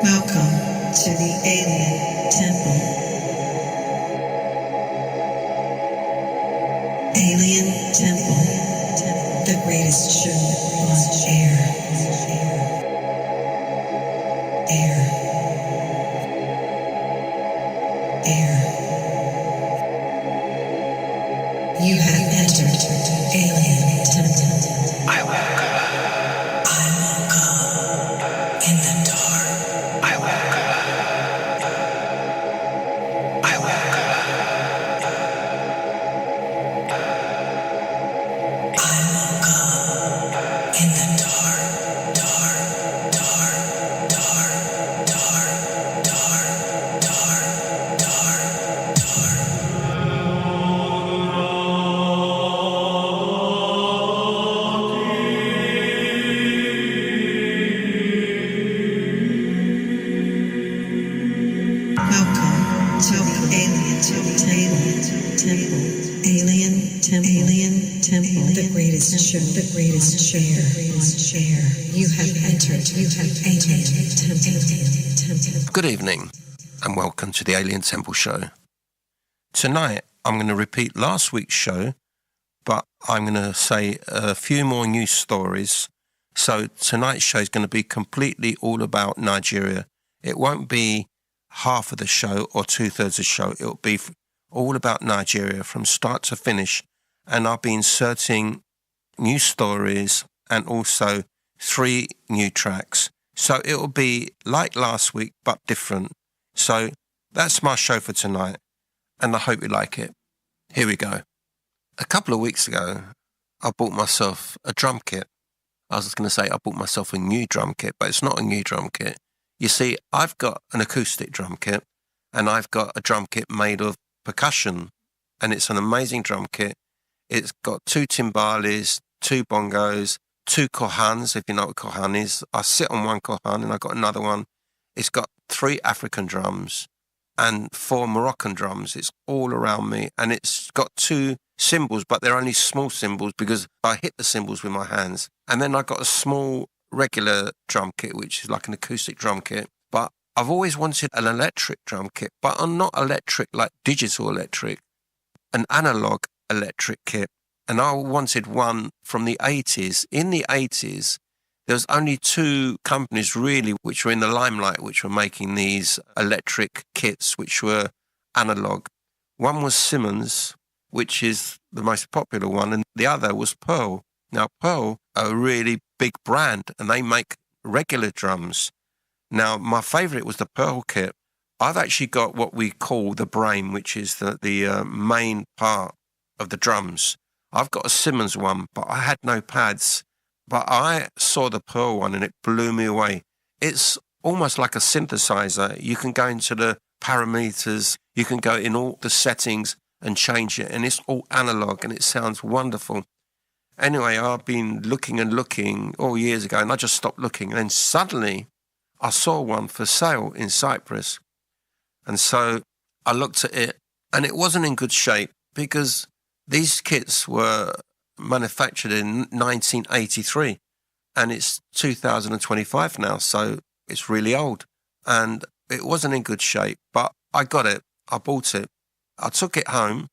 Welcome to the Alien Temple. Alien Temple, the greatest show on air. You have entered Alien Temple. I woke up in the dark. I woke up in the dark. Alien Temple, the greatest show. You have entered Alien Temple. Good evening, and welcome to the Alien Temple show. Tonight, I'm going to repeat last week's show, but I'm going to say a few more news stories. So tonight's show is going to be completely all about Nigeria. It won't be half of the show or 2/3 of the show. It'll be all about Nigeria from start to finish. And I'll be inserting new stories and also 3 new tracks. So it'll be like last week, but different. So that's my show for tonight, and I hope you like it. Here we go. A couple of weeks ago, I bought myself a drum kit. I was going to say I bought myself a new drum kit, but it's not a new drum kit. You see, I've got an acoustic drum kit, and I've got a drum kit made of percussion, and it's an amazing drum kit. It's got 2 timbales, 2 bongos, 2 kohans, if you know what kohan is. I sit on one kohan and I got another one. It's got 3 African drums and 4 Moroccan drums. It's all around me, and it's got 2 cymbals, but they're only small cymbals because I hit the cymbals with my hands. And then I got a small regular drum kit, which is like an acoustic drum kit. But I've always wanted an electric drum kit, but I'm not electric like digital electric, an analog electric kit. And I wanted one from the 80s. In the 80s, there was only 2 companies really which were in the limelight, which were making these electric kits, which were analog. One was Simmons, which is the most popular one, and the other was Pearl. Now, Pearl are a really big brand, and they make regular drums. Now, my favourite was the Pearl kit. I've actually got what we call the brain, which is the main part of the drums. I've got a Simmons one, but I had no pads. But I saw the Pearl one and it blew me away. It's almost like a synthesizer. You can go into the parameters, you can go in all the settings and change it, and it's all analog and it sounds wonderful. Anyway, I've been looking all years ago, and I just stopped looking. And then suddenly I saw one for sale in Cyprus. And so I looked at it, and it wasn't in good shape because these kits were manufactured in 1983, and it's 2025 now, so it's really old. And it wasn't in good shape, but I got it. I bought it. I took it home,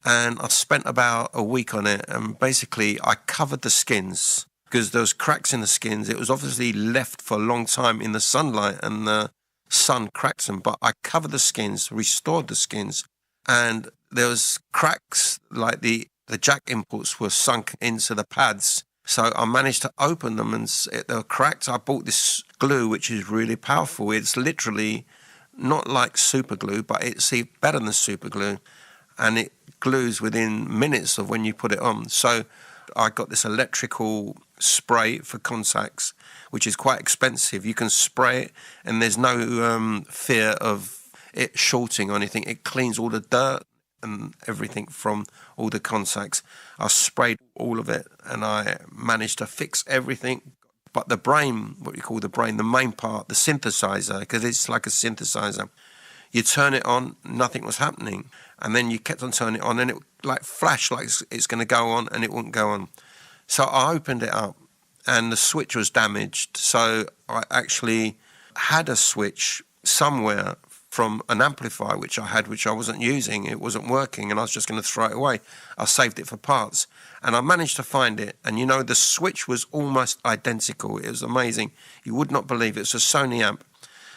and I spent about a week on it, and basically I covered the skins because there was cracks in the skins. It was obviously left for a long time in the sunlight, and the sun cracked them, but I covered the skins, restored the skins, and there was cracks, like the jack inputs were sunk into the pads. So I managed to open them, and they were cracked. I bought this glue, which is really powerful. It's literally not like super glue, but it's better than super glue. And it glues within minutes of when you put it on. So I got this electrical spray for contacts, which is quite expensive. You can spray it, and there's no fear of it shorting or anything. It cleans all the dirt and everything from all the contacts. I sprayed all of it, and I managed to fix everything. But the brain, what you call the brain, the main part, the synthesizer, because it's like a synthesizer, you turn it on, nothing was happening. And then you kept on turning it on, and it like flashed like it's going to go on, and it wouldn't go on. So I opened it up, and the switch was damaged. So I actually had a switch somewhere from an amplifier which I had, which I wasn't using. It wasn't working, and I was just going to throw it away. I saved it for parts, and I managed to find it. And you know, the switch was almost identical. It was amazing. You would not believe it. It's a Sony amp.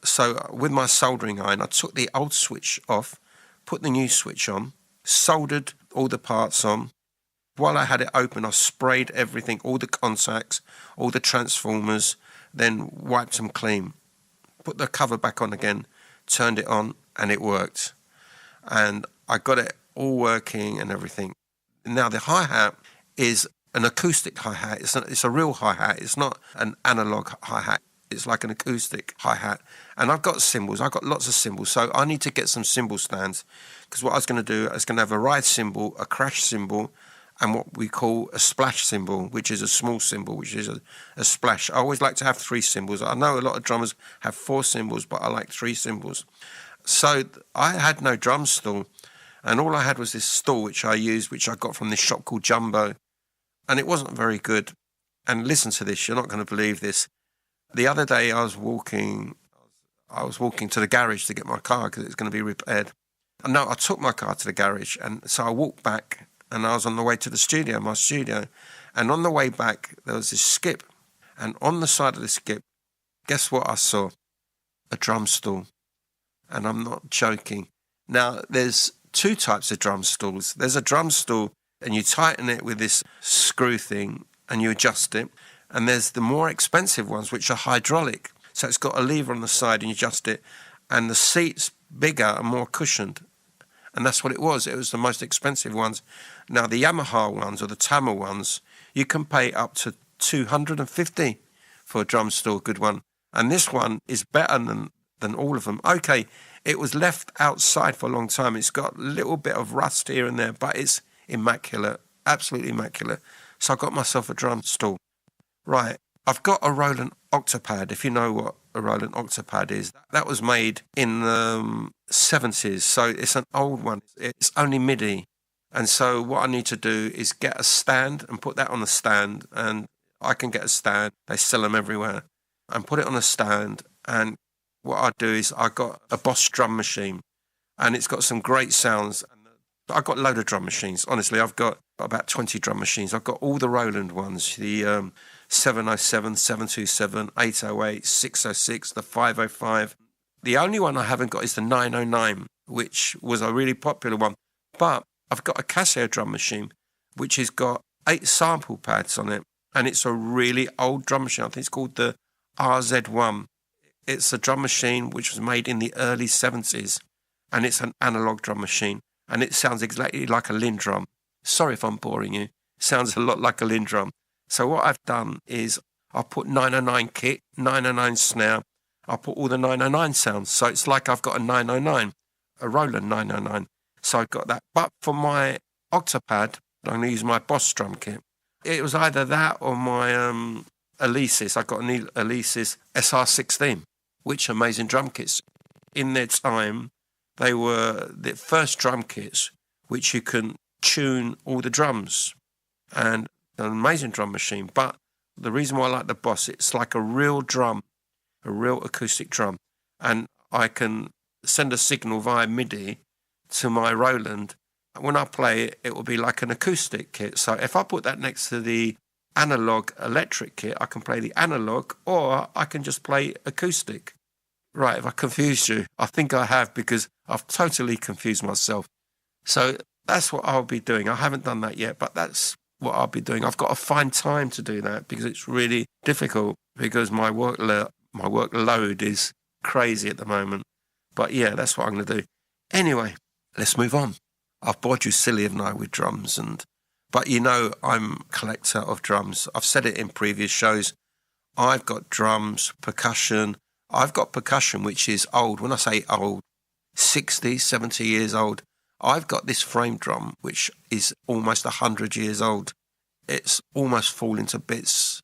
So with my soldering iron, I took the old switch off, put the new switch on, soldered all the parts on. While I had it open, I sprayed everything, all the contacts, all the transformers, then wiped them clean. Put the cover back on again, turned it on, and it worked. And I got it all working and everything. Now, the hi-hat is an acoustic hi-hat. It's a real hi-hat. It's not an analog hi-hat. It's like an acoustic hi-hat. And I've got cymbals. I've got lots of cymbals. So I need to get some cymbal stands, because what I was going to do, I was going to have a ride cymbal, a crash cymbal, and what we call a splash cymbal, which is a small cymbal, which is a splash. I always like to have 3 cymbals. I know a lot of drummers have 4 cymbals, but I like 3 cymbals. So I had no drum stool, and all I had was this stool which I used, which I got from this shop called Jumbo, and it wasn't very good. And listen to this, you're not going to believe this. The other day I was walking to the garage to get my car because it was going to be repaired. And no, I took my car to the garage, and so I walked back, and I was on the way to the studio, my studio. And on the way back, there was this skip. And on the side of the skip, guess what I saw? A drum stool. And I'm not joking. Now, there's 2 types of drum stools. There's a drum stool, and you tighten it with this screw thing, and you adjust it. And there's the more expensive ones, which are hydraulic. So it's got a lever on the side, and you adjust it. And the seat's bigger and more cushioned. And that's what it was. It was the most expensive ones. Now, the Yamaha ones or the Tama ones, you can pay up to $250 for a drum stool, good one. And this one is better than all of them. Okay, it was left outside for a long time. It's got a little bit of rust here and there, but it's immaculate, absolutely immaculate. So I got myself a drum stool. Right, I've got a Roland Octopad, if you know what a Roland Octopad is. That was made in the 70s, so it's an old one. It's only MIDI. And so what I need to do is get a stand and put that on the stand, and I can get a stand. They sell them everywhere. And put it on a stand, and what I do is I got a Boss drum machine, and it's got some great sounds. I've got a load of drum machines. Honestly, I've got about 20 drum machines. I've got all the Roland ones, the 707, 727, 808, 606, the 505. The only one I haven't got is the 909, which was a really popular one. But I've got a Casio drum machine, which has got 8 sample pads on it. And it's a really old drum machine. I think it's called the RZ1. It's a drum machine which was made in the early 70s. And it's an analog drum machine. And it sounds exactly like a Linn drum. Sorry if I'm boring you. It sounds a lot like a Linn drum. So what I've done is I put 909 kick, 909 snare. I put all the 909 sounds. So it's like I've got a 909, a Roland 909. So I've got that. But for my Octopad, I'm going to use my Boss drum kit. It was either that or my Alesis. I got an Alesis SR16, which amazing drum kits. In their time, they were the first drum kits which you can tune all the drums, and an amazing drum machine. But the reason why I like the Boss, it's like a real drum, a real acoustic drum, and I can send a signal via MIDI to my Roland. When I play it, it will be like an acoustic kit. So if I put that next to the analog electric kit, I can play the analog, or I can just play acoustic. Right, if I confused you, I think I have, because I've totally confused myself. So that's what I'll be doing. I haven't done that yet, but that's what I'll be doing. I've got to find time to do that, because it's really difficult, because my workload is crazy at the moment. But yeah, that's what I'm going to do. Anyway, let's move on. I've bored you silly, haven't I, with drums, but you know I'm a collector of drums. I've said it in previous shows. I've got drums, percussion. I've got percussion which is old. When I say old, 60, 70 years old. I've got this frame drum which is almost 100 years old. It's almost falling to bits.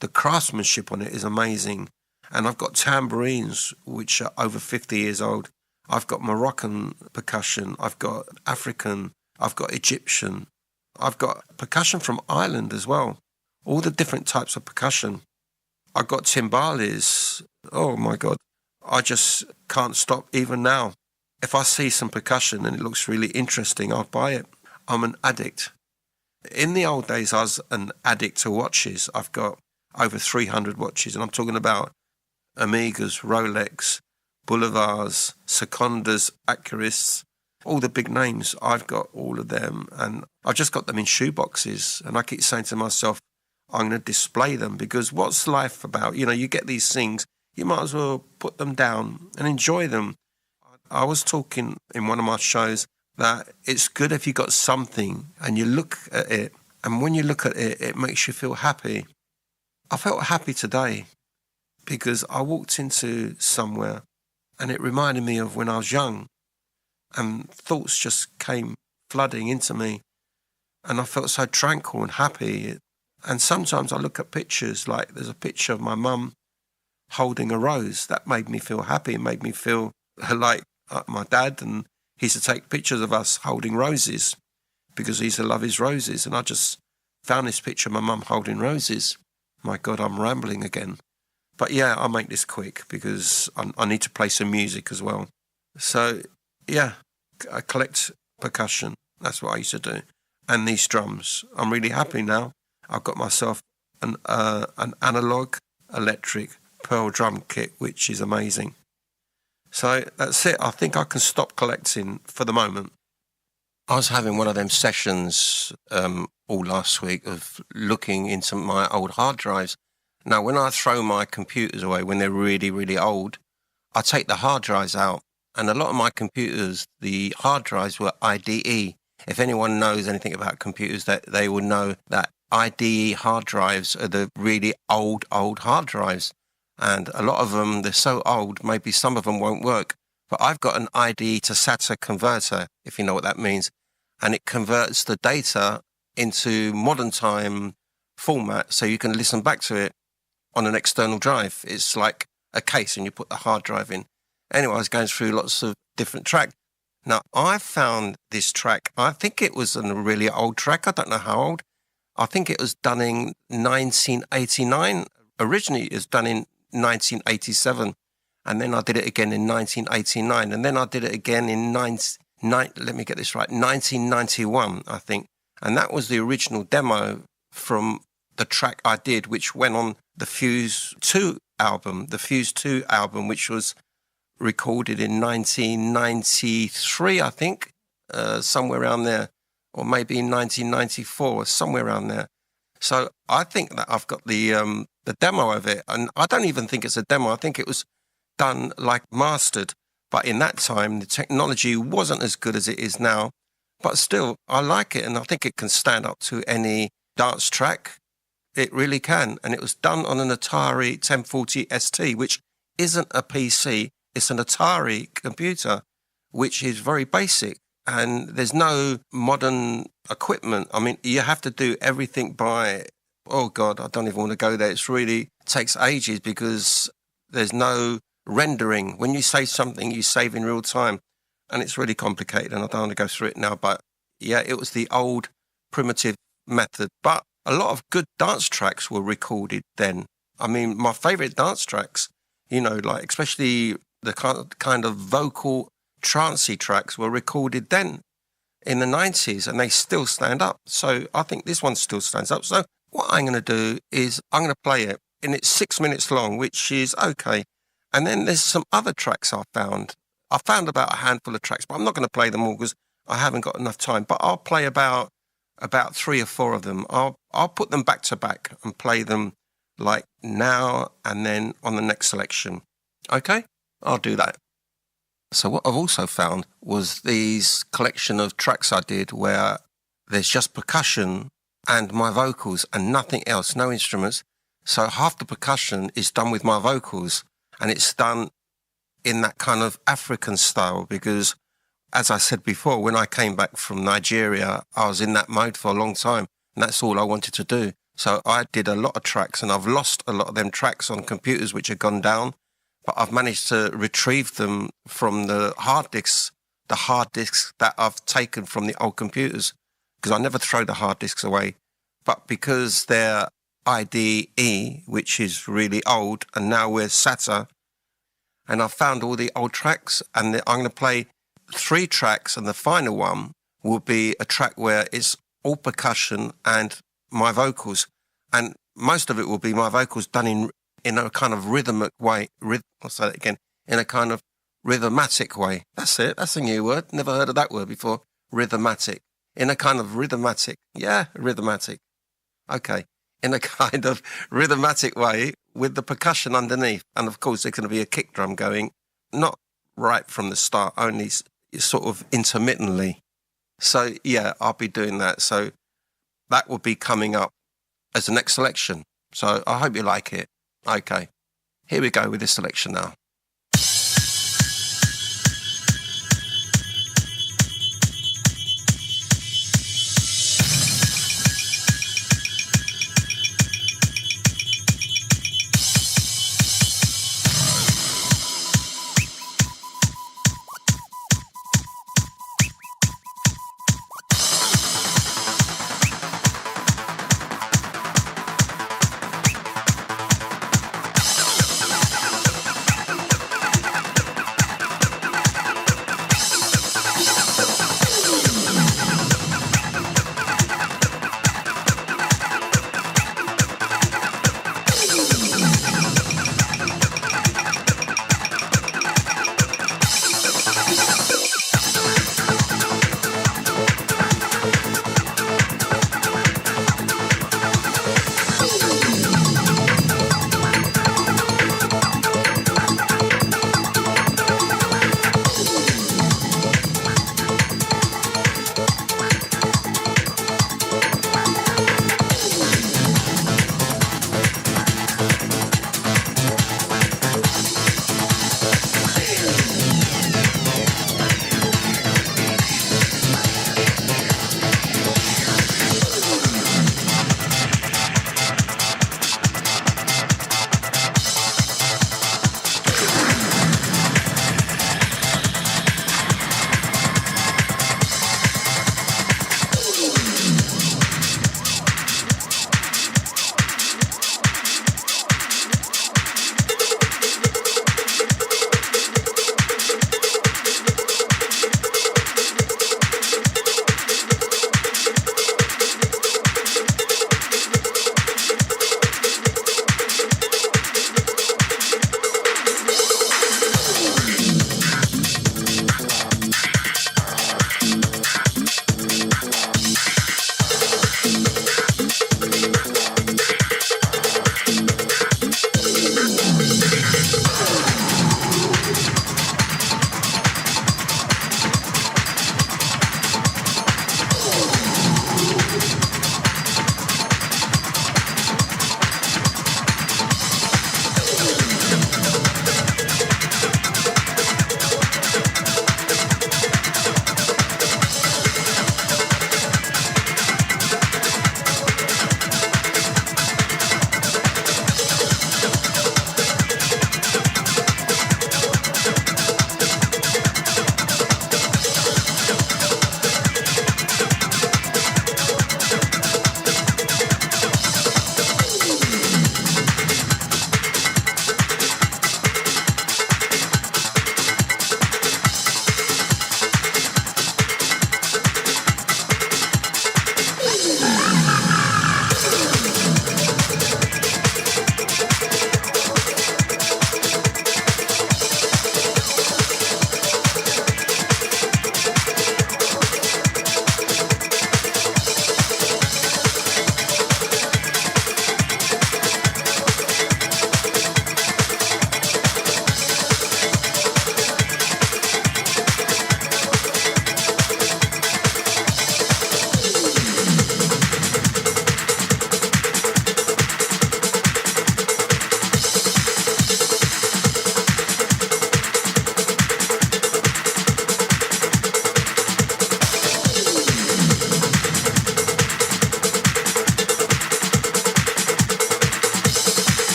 The craftsmanship on it is amazing. And I've got tambourines which are over 50 years old. I've got Moroccan percussion. I've got African. I've got Egyptian. I've got percussion from Ireland as well. All the different types of percussion. I've got timbales. Oh my God. I just can't stop even now. If I see some percussion and it looks really interesting, I'll buy it. I'm an addict. In the old days, I was an addict to watches. I've got over 300 watches, and I'm talking about Omegas, Rolex, Boulevards, Secondas, Acuras, all the big names. I've got all of them, and I've just got them in shoeboxes, and I keep saying to myself, I'm going to display them, because what's life about? You get these things, you might as well put them down and enjoy them. I was talking in one of my shows that it's good if you got something and you look at it, and when you look at it, it makes you feel happy. I felt happy today because I walked into somewhere and it reminded me of when I was young, and thoughts just came flooding into me, and I felt so tranquil and happy. And sometimes I look at pictures, like there's a picture of my mum holding a rose. That made me feel happy. It made me feel like my dad, and he used to take pictures of us holding roses because he used to love his roses. And I just found this picture of my mum holding roses. My God, I'm rambling again. But yeah, I'll make this quick because I need to play some music as well. So yeah, I collect percussion. That's what I used to do. And these drums. I'm really happy now. I've got myself an analog electric pearl drum kit, which is amazing. So that's it. I think I can stop collecting for the moment. I was having one of them sessions all last week of looking into my old hard drives. Now, when I throw my computers away, when they're really, really old, I take the hard drives out. And a lot of my computers, the hard drives were IDE. If anyone knows anything about computers, that they will know that IDE hard drives are the really old hard drives. And a lot of them, they're so old, maybe some of them won't work. But I've got an IDE to SATA converter, if you know what that means. And it converts the data into modern time format so you can listen back to it on an external drive. It's like a case and you put the hard drive in. Anyway, I was going through lots of different tracks. Now, I found this track. I think it was a really old track. I don't know how old. I think it was done in 1989. Originally, it was done in 1987. And then I did it again in 1989. And then I did it again in 1991, I think. And that was the original demo from the track I did, which went on the Fuse 2 album, which was recorded in 1993, I think, somewhere around there, or maybe in 1994, somewhere around there. So I think that I've got the demo of it, and I don't even think it's a demo. I think it was done like mastered. But in that time, the technology wasn't as good as it is now. But still, I like it, and I think it can stand up to any dance track. It really can. And it was done on an Atari 1040 ST, which isn't a PC. It's an Atari computer, which is very basic. And there's no modern equipment. I mean, you have to do everything by, oh God, I don't even want to go there. It really takes ages because there's no rendering. When you save something, you save in real time. And it's really complicated, and I don't want to go through it now. But yeah, it was the old primitive method. But a lot of good dance tracks were recorded then. I mean, my favorite dance tracks, like especially the kind of vocal trancey tracks were recorded then in the 90s, and they still stand up. So I think this one still stands up. So what I'm going to do is I'm going to play it, and it's 6 minutes long, which is okay. And then there's some other tracks I found. I found about a handful of tracks, but I'm not going to play them all because I haven't got enough time. But I'll play about 3 or 4 of them. I'll put them back to back and play them like now and then on the next selection. Okay? I'll do that. So what I've also found was these collection of tracks I did where there's just percussion and my vocals and nothing else, no instruments. So half the percussion is done with my vocals, and it's done in that kind of African style because, as I said before, when I came back from Nigeria, I was in that mode for a long time, and that's all I wanted to do. So I did a lot of tracks, and I've lost a lot of them tracks on computers which have gone down, but I've managed to retrieve them from the hard disks that I've taken from the old computers, because I never throw the hard disks away. But because they're IDE, which is really old, and now we're SATA, and I found all the old tracks, and I'm going to play 3 tracks, and the final one will be a track where it's all percussion and my vocals, and most of it will be my vocals done in a kind of rhythmic way. I'll say that again, in a kind of rhythmatic way. That's it. That's a new word. Never heard of that word before. Rhythmatic. In a kind of rhythmatic. Yeah, rhythmatic. Okay. In a kind of rhythmatic way with the percussion underneath. And of course, there's going to be a kick drum going, not right from the start, only sort of intermittently. So yeah, I'll be doing that. So that will be coming up as the next selection. So I hope you like it. Okay. Here we go with this selection now.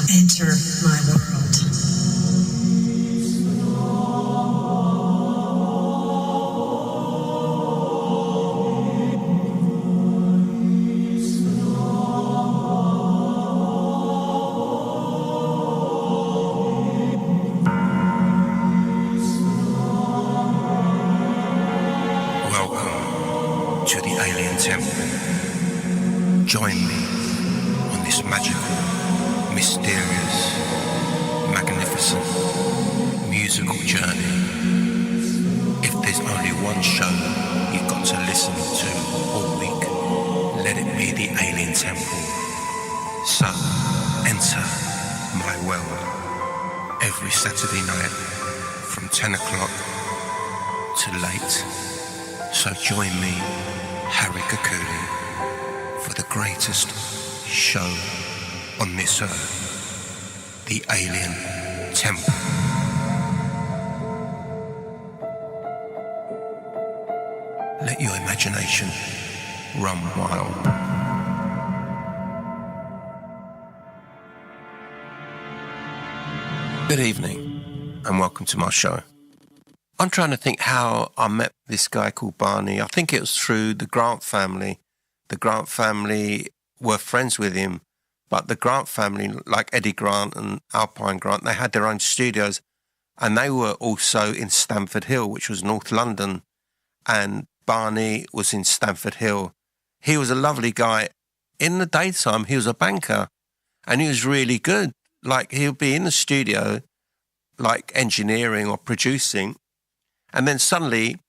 Enter my world. Welcome to the Alien Temple. Join me on this magical, mysterious, magnificent, musical journey. If there's only one show you've got to listen to all week, let it be the Alien Temple. So, enter my world every Saturday night from 10 o'clock to late. So join me, Harri Kakoulli, for the greatest show on this earth, the Alien Temple. Let your imagination run wild. Good evening and welcome to my show. I'm trying to think how I met this guy called Barney. I think it was through the Grant family. The Grant family were friends with him, but the Grant family, like Eddie Grant and Alpine Grant, they had their own studios, and they were also in Stamford Hill, which was North London, and Barney was in Stamford Hill. He was a lovely guy. In the daytime, he was a banker, and he was really good. Like, he'll be in the studio, like engineering or producing, and then suddenly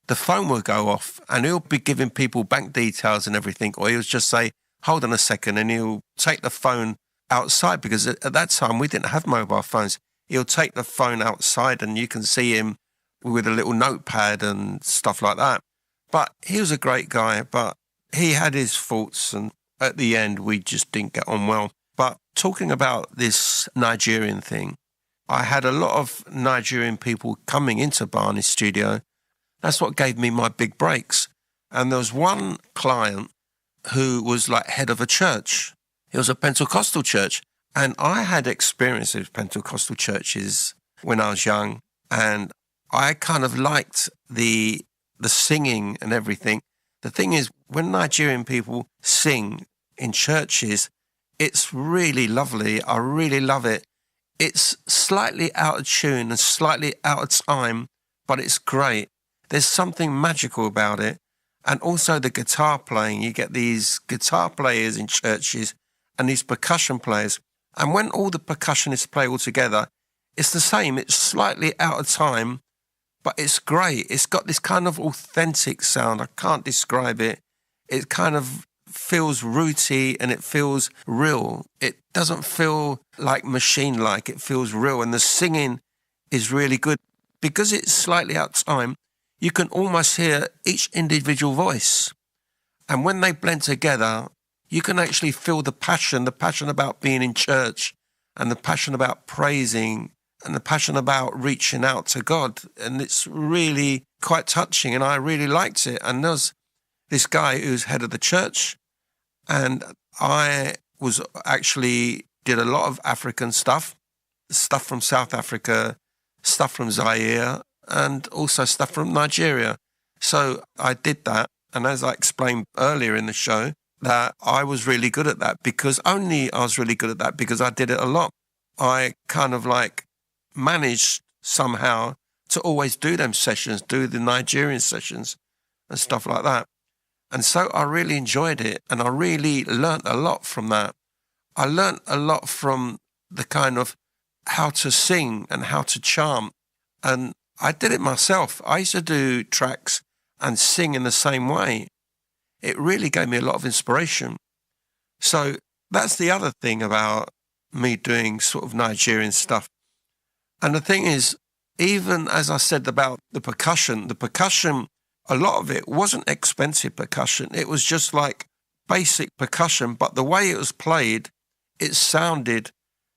the phone will go off and he'll be giving people bank details and everything, or he'll just say, hold on a second, and he'll take the phone outside, because at that time we didn't have mobile phones. He'll take the phone outside and you can see him with a little notepad and stuff like that. But he was a great guy, but he had his faults, and at the end, we just didn't get on well. But talking about this Nigerian thing, I had a lot of Nigerian people coming into Barney's studio. That's what gave me my big breaks. And there was one client who was like head of a church. It was a Pentecostal church. And I had experience with Pentecostal churches when I was young. And I kind of liked the singing and everything. The thing is, when Nigerian people sing in churches, it's really lovely. I really love it. It's slightly out of tune and slightly out of time, but it's great. There's something magical about it. And also the guitar playing. You get these guitar players in churches and these percussion players. And when all the percussionists play all together, it's the same. It's slightly out of time, but it's great. It's got this kind of authentic sound. I can't describe it. It kind of feels rooty and it feels real. It doesn't feel like machine-like. It feels real. And the singing is really good. Because it's slightly out of time, you can almost hear each individual voice. And when they blend together, you can actually feel the passion about being in church and the passion about praising and the passion about reaching out to God. And it's really quite touching, and I really liked it. And there's this guy who's head of the church, and I was actually did a lot of African stuff from South Africa, stuff from Zaire, and also stuff from Nigeria. So I did that. And as I explained earlier in the show, that I was really good at that because I was really good at that because I did it a lot. I kind of like managed somehow to always do them sessions, do the Nigerian sessions and stuff like that. And so I really enjoyed it, and I really learnt a lot from that. I learnt a lot from the kind of how to sing and how to chant. And I did it myself. I used to do tracks and sing in the same way. It really gave me a lot of inspiration. So that's the other thing about me doing sort of Nigerian stuff. And the thing is, even as I said about the percussion, a lot of it wasn't expensive percussion. It was just like basic percussion, but the way it was played, it sounded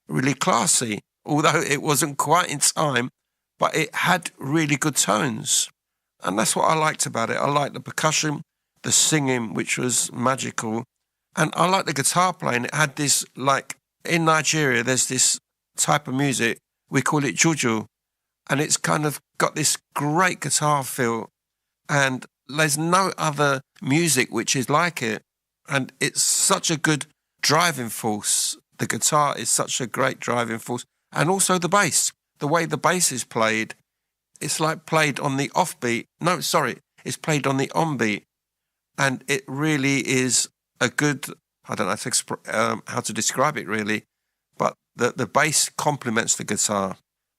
really classy, although it wasn't quite in time, but it had really good tones. And that's what I liked about it. I liked the percussion, the singing, which was magical. And I liked the guitar playing. It had this, like, in Nigeria, there's this type of music, we call it juju, and it's kind of got this great guitar feel. And there's no other music which is like it. And it's such a good driving force. The guitar is such a great driving force. And also the bass. The way the bass is played, it's like played on the offbeat. No, sorry, it's played on the onbeat. And it really is a good, I don't know how to describe it really, but the bass complements the guitar.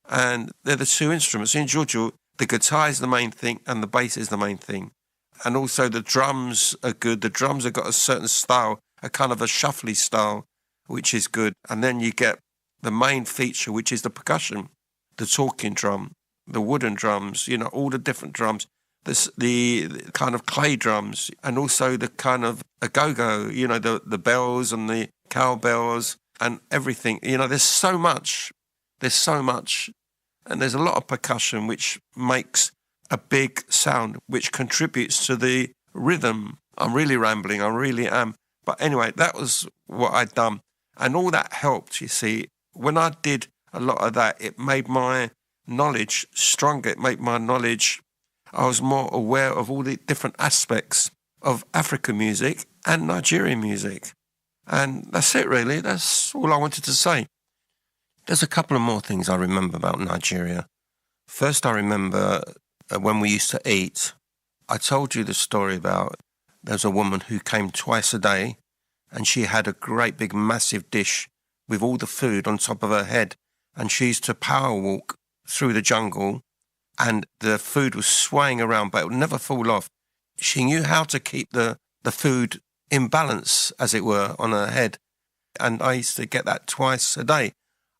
And they're the two instruments. In juju, the guitar is the main thing and the bass is the main thing. And also the drums are good. The drums have got a certain style, a kind of a shuffly style, which is good. And then you get the main feature, which is the percussion, the talking drum, the wooden drums, you know, all the different drums, the kind of clay drums, and also the kind of a go-go, you know, the bells and the cowbells and everything. You know, there's so much. And there's a lot of percussion which makes a big sound, which contributes to the rhythm. I'm really rambling, I really am. But anyway, that was what I'd done. And all that helped, you see. When I did a lot of that, it made my knowledge stronger. It made my knowledge, I was more aware of all the different aspects of African music and Nigerian music. And that's it, really. That's all I wanted to say. There's a couple of more things I remember about Nigeria. First, I remember when we used to eat, I told you the story about there's a woman who came twice a day and she had a great big massive dish with all the food on top of her head, and she used to power walk through the jungle and the food was swaying around but it would never fall off. She knew how to keep the food in balance, as it were, on her head. And I used to get that twice a day.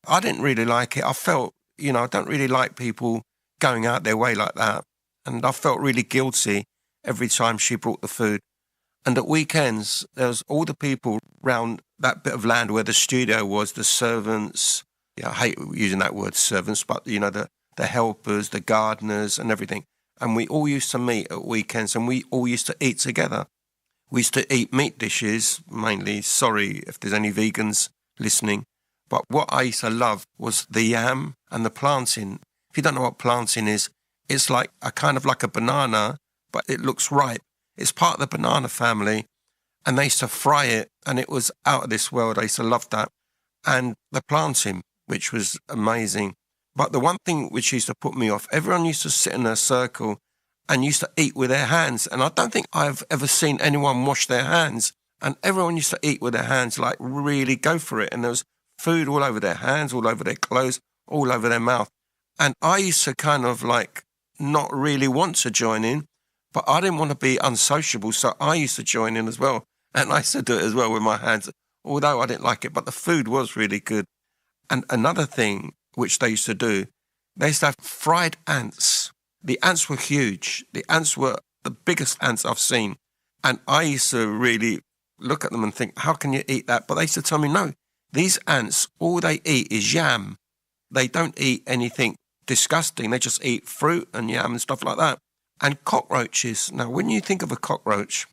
I didn't really like it. I felt, you know, I don't really like people going out their way like that. And I felt really guilty every time she brought the food. And at weekends, there was all the people round that bit of land where the studio was, the servants. Yeah, I hate using that word servants, but, you know, the helpers, the gardeners and everything. And we all used to meet at weekends and we all used to eat together. We used to eat meat dishes, mainly. Sorry if there's any vegans listening. But what I used to love was the yam and the plantain. If you don't know what plantain is, it's like a kind of like a banana, but it looks ripe. It's part of the banana family. And they used to fry it and it was out of this world. I used to love that. And the plantain, which was amazing. But the one thing which used to put me off, everyone used to sit in a circle and used to eat with their hands. And I don't think I've ever seen anyone wash their hands. And everyone used to eat with their hands, like really go for it. And there was food all over their hands, all over their clothes, all over their mouth. And I used to kind of like not really want to join in, but I didn't want to be unsociable. So I used to join in as well. And I used to do it as well with my hands, although I didn't like it. But the food was really good. And another thing which they used to do, they used to have fried ants. The ants were huge. The ants were the biggest ants I've seen. And I used to really look at them and think, how can you eat that? But they used to tell me, no, these ants, all they eat is yam. They don't eat anything disgusting. They just eat fruit and yam and stuff like that. And cockroaches. Now, when you think of a cockroach,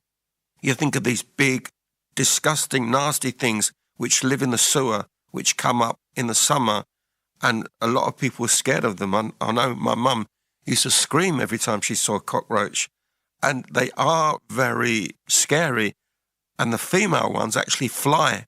you think of these big, disgusting, nasty things which live in the sewer, which come up in the summer. And a lot of people were scared of them. I know my mum used to scream every time she saw a cockroach. And they are very scary. And the female ones actually fly.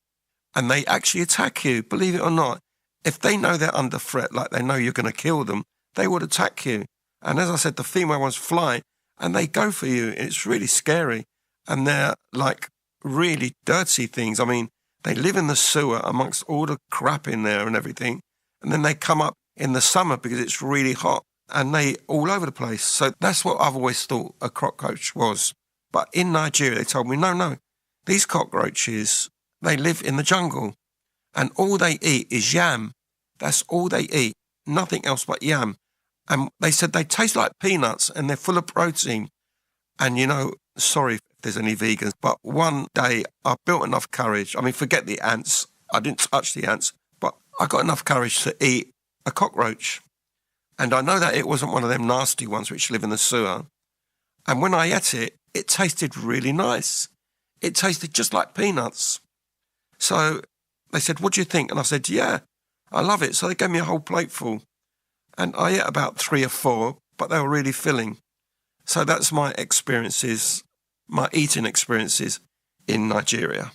And they actually attack you, believe it or not. If they know they're under threat, like they know you're going to kill them, they would attack you. And as I said, the female ones fly and they go for you. It's really scary. And they're like really dirty things. I mean, they live in the sewer amongst all the crap in there and everything. And then they come up in the summer because it's really hot and they all over the place. So that's what I've always thought a cockroach was. But in Nigeria, they told me, no, these cockroaches, they live in the jungle and all they eat is yam. That's all they eat, nothing else but yam. And they said they taste like peanuts and they're full of protein. And, you know, sorry if there's any vegans, but one day I built enough courage. I mean, forget the ants. I didn't touch the ants, but I got enough courage to eat a cockroach. And I know that it wasn't one of them nasty ones which live in the sewer. And when I ate it, it tasted really nice. It tasted just like peanuts. So they said, what do you think? And I said, yeah, I love it. So they gave me a whole plateful. And I ate about 3 or 4, but they were really filling. So that's my experiences, my eating experiences in Nigeria.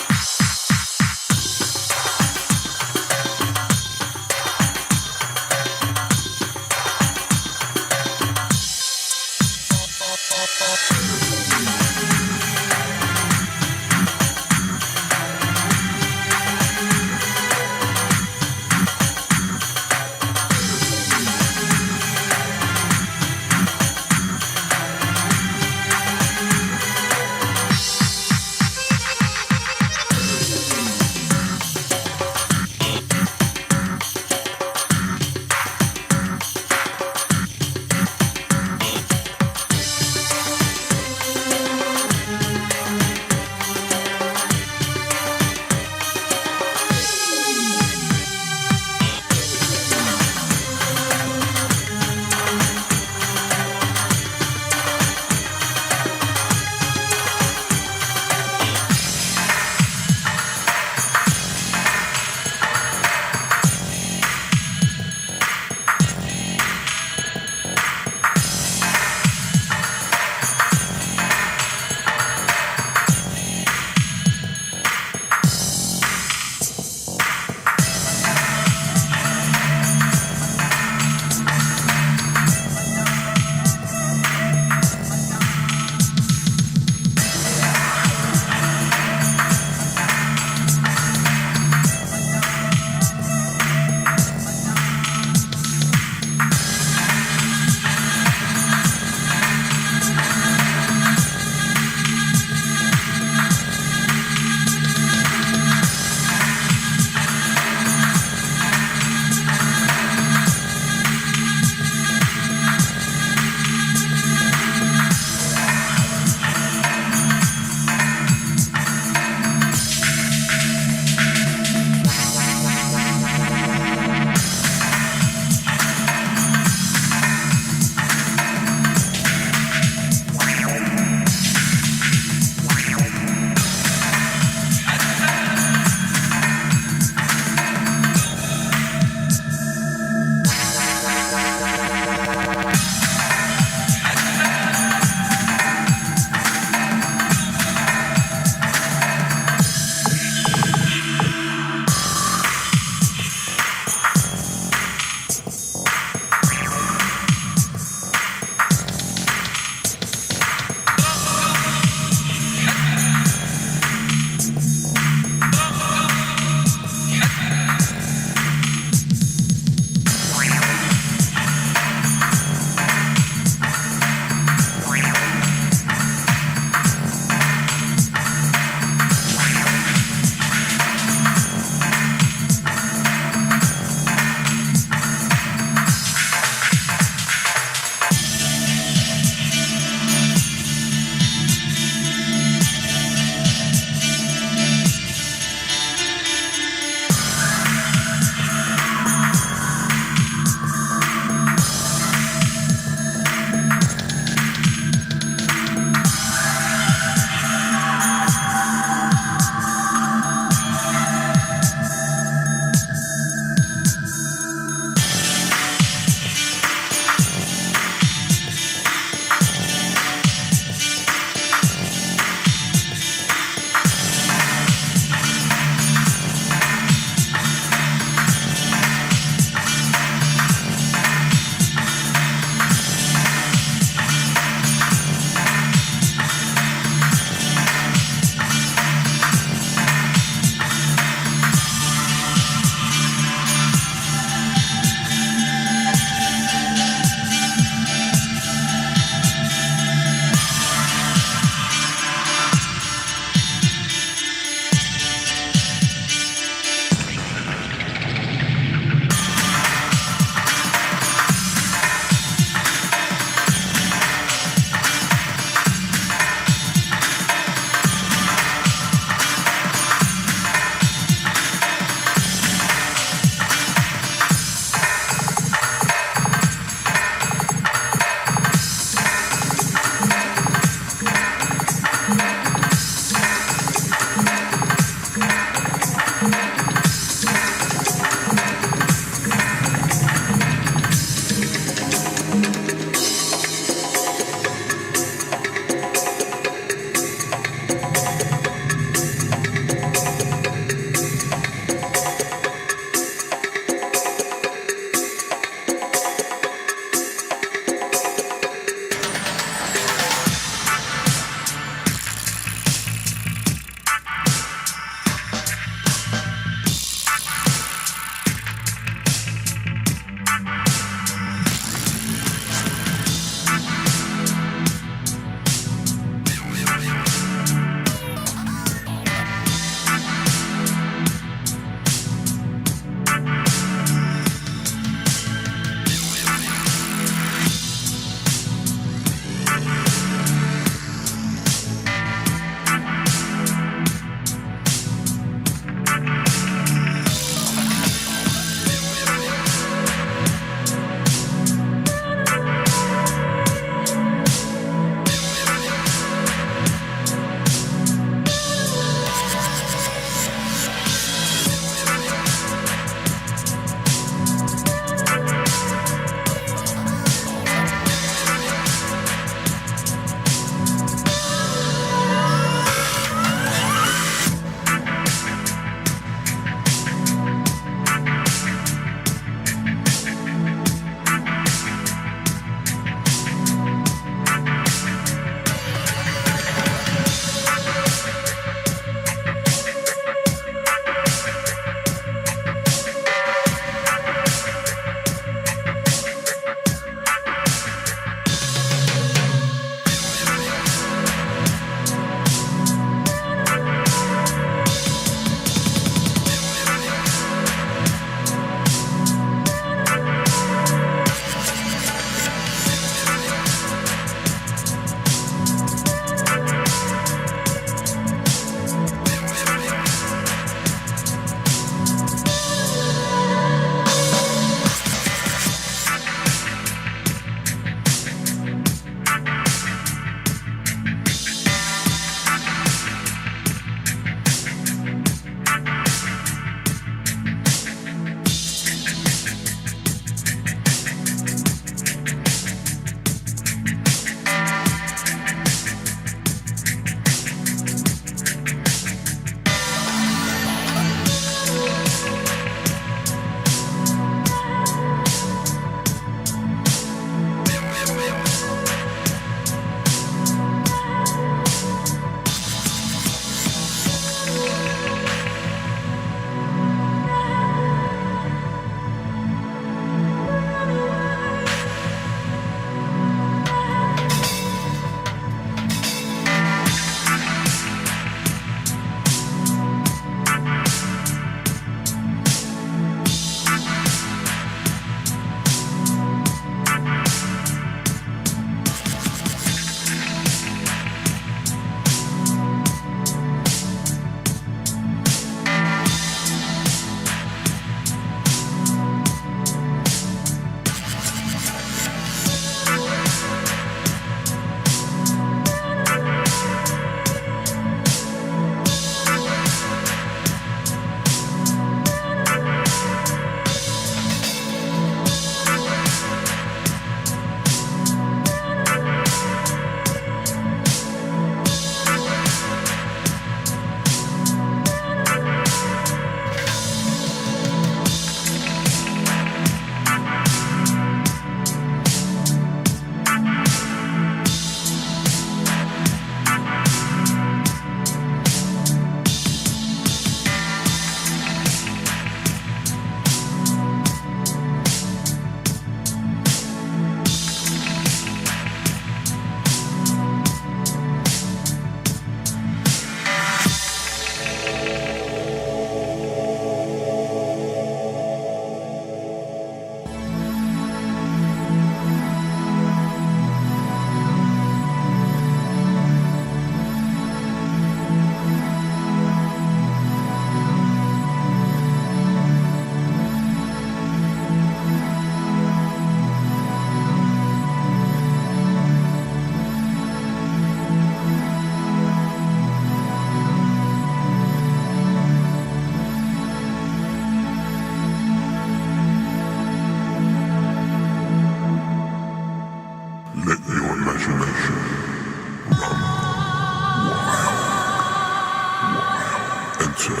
enter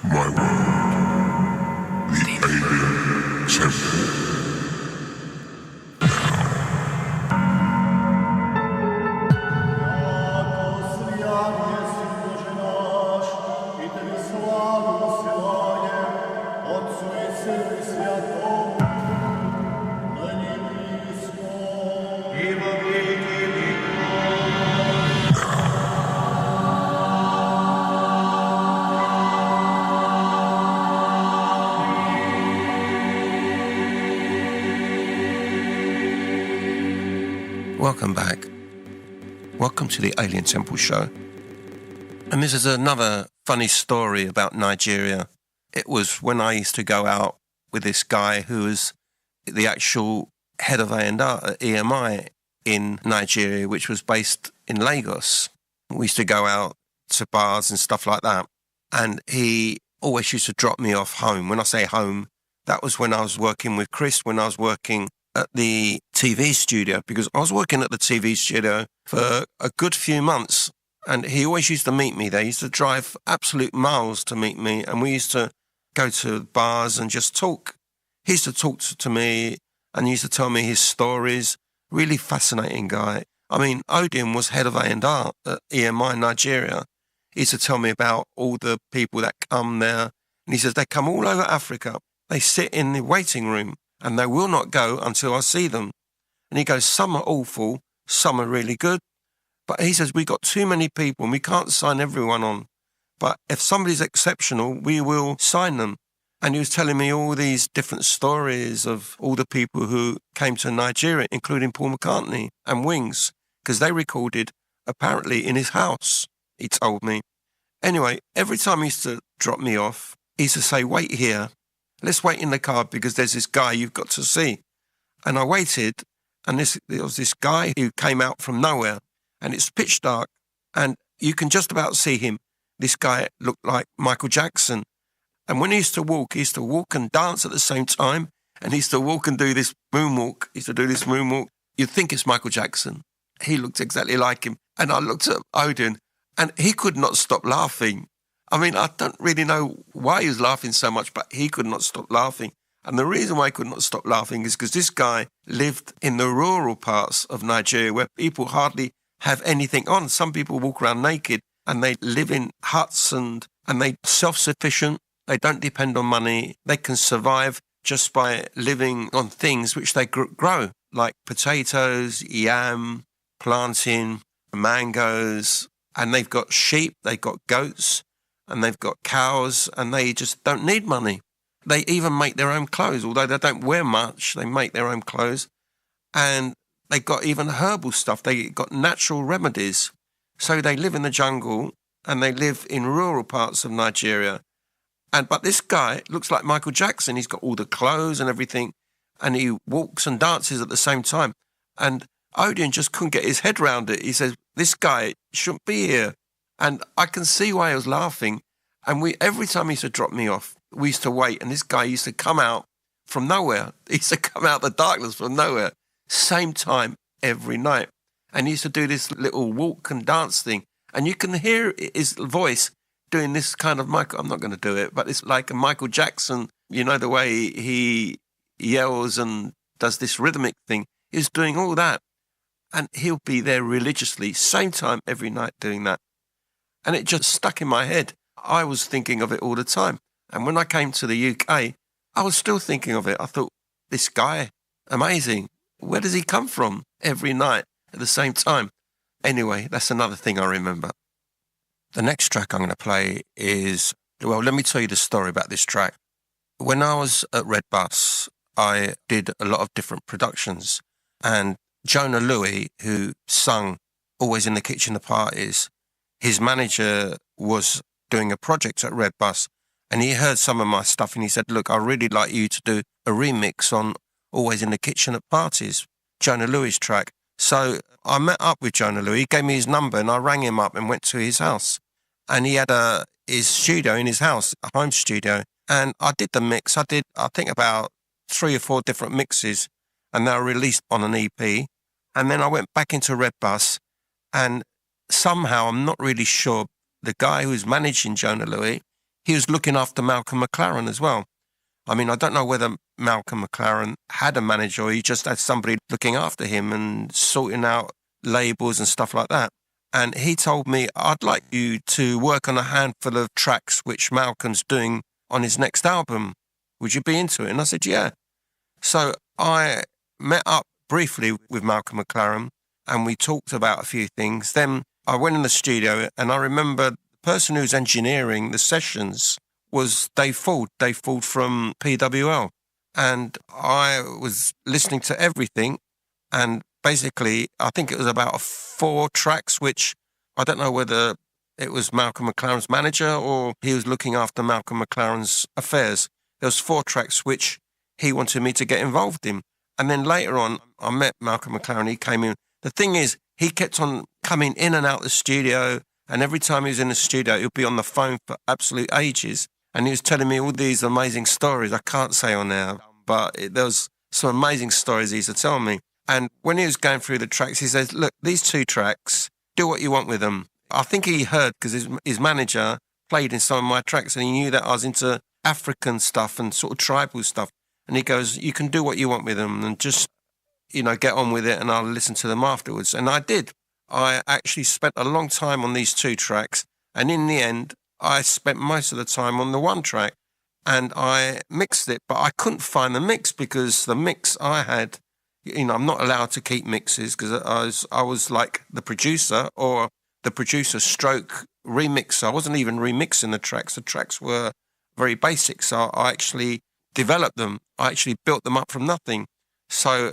my world, the alien temple. Welcome back. Welcome to the Alien Temple Show. And this is another funny story about Nigeria. It was when I used to go out with this guy who was the actual head of A&R at EMI in Nigeria, which was based in Lagos. We used to go out to bars and stuff like that. And he always used to drop me off home. When I say home, that was when I was working with Chris, when I was working at the TV studio, because I was working at the TV studio for a good few months, and he always used to meet me there. He used to drive absolute miles to meet me, and we used to go to bars and just talk. He used to talk to me, and he used to tell me his stories. Really fascinating guy. I mean, Odin was head of A&R at EMI Nigeria. He used to tell me about all the people that come there, and he says they come all over Africa. They sit in the waiting room, and they will not go until I see them. And he goes, some are awful, some are really good. But he says, we got too many people and we can't sign everyone on. But if somebody's exceptional, we will sign them. And he was telling me all these different stories of all the people who came to Nigeria, including Paul McCartney and Wings, because they recorded apparently in his house, he told me. Anyway, every time he used to drop me off, he used to say, wait here. Let's wait in the car because there's this guy you've got to see. And I waited, and there was this guy who came out from nowhere, and it's pitch dark, and you can just about see him. This guy looked like Michael Jackson. And when he used to walk and dance at the same time, and he used to walk and do this moonwalk. You'd think it's Michael Jackson. He looked exactly like him. And I looked at Odin, and he could not stop laughing. I mean, I don't really know why he was laughing so much, but he could not stop laughing. And the reason why he could not stop laughing is because this guy lived in the rural parts of Nigeria where people hardly have anything on. Some people walk around naked and they live in huts and they're self-sufficient. They don't depend on money. They can survive just by living on things which they grow, like potatoes, yam, plantain, mangoes. And they've got sheep, they've got goats, and they've got cows, and they just don't need money. They even make their own clothes, although they don't wear much, they make their own clothes. And they got even herbal stuff, they got natural remedies. So they live in the jungle, and they live in rural parts of Nigeria. But this guy looks like Michael Jackson. He's got all the clothes and everything, and he walks and dances at the same time. And Odin just couldn't get his head around it. He says, this guy shouldn't be here. And I can see why he was laughing. And every time he used to drop me off, we used to wait. And this guy used to come out from nowhere. He used to come out of the darkness from nowhere. Same time every night. And he used to do this little walk and dance thing. And you can hear his voice doing this kind of I'm not going to do it, but it's like a Michael Jackson, you know, the way he yells and does this rhythmic thing. He's doing all that. And he'll be there religiously, same time every night doing that. And it just stuck in my head. I was thinking of it all the time. And when I came to the UK, I was still thinking of it. I thought, this guy, amazing. Where does he come from every night at the same time? Anyway, that's another thing I remember. The next track I'm going to play is, well, let me tell you the story about this track. When I was at Red Bus, I did a lot of different productions. And Jonah Louis, who sung Always in the Kitchen at Parties, his manager was doing a project at Red Bus, and he heard some of my stuff and he said, look, I'd really like you to do a remix on Always in the Kitchen at Parties, Jonah Louis' track. So I met up with Jonah Louis, he gave me his number and I rang him up and went to his house. And he had his studio in his house, a home studio. And I did the mix. I think about 3 or 4 different mixes, and they were released on an EP. And then I went back into Red Bus, and somehow, I'm not really sure, the guy who was managing Jonah Louis, he was looking after Malcolm McLaren as well. I mean, I don't know whether Malcolm McLaren had a manager or he just had somebody looking after him and sorting out labels and stuff like that. And he told me, I'd like you to work on a handful of tracks which Malcolm's doing on his next album. Would you be into it? And I said, yeah. So I met up briefly with Malcolm McLaren and we talked about a few things. Then I went in the studio and I remember the person who's engineering the sessions was Dave Ford from PWL. And I was listening to everything. And basically, I think it was about 4 tracks, which I don't know whether it was Malcolm McLaren's manager or he was looking after Malcolm McLaren's affairs. There was 4 tracks which he wanted me to get involved in. And then later on, I met Malcolm McLaren. He came in. The thing is, he kept on coming in and out the studio. And every time he was in the studio, he'd be on the phone for absolute ages. And he was telling me all these amazing stories I can't say on air, but there was some amazing stories he used to tell me. And when he was going through the tracks, he says, look, these 2 tracks, do what you want with them. I think he heard because his manager played in some of my tracks and he knew that I was into African stuff and sort of tribal stuff. And he goes, you can do what you want with them and just, get on with it and I'll listen to them afterwards. And I did. I actually spent a long time on these 2 tracks. And in the end, I spent most of the time on the 1 track and I mixed it, but I couldn't find the mix because the mix I had, I'm not allowed to keep mixes because I was like the producer or the producer stroke remixer. I wasn't even remixing the tracks. The tracks were very basic. So I actually developed them. I actually built them up from nothing. So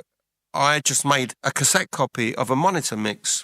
I just made a cassette copy of a monitor mix.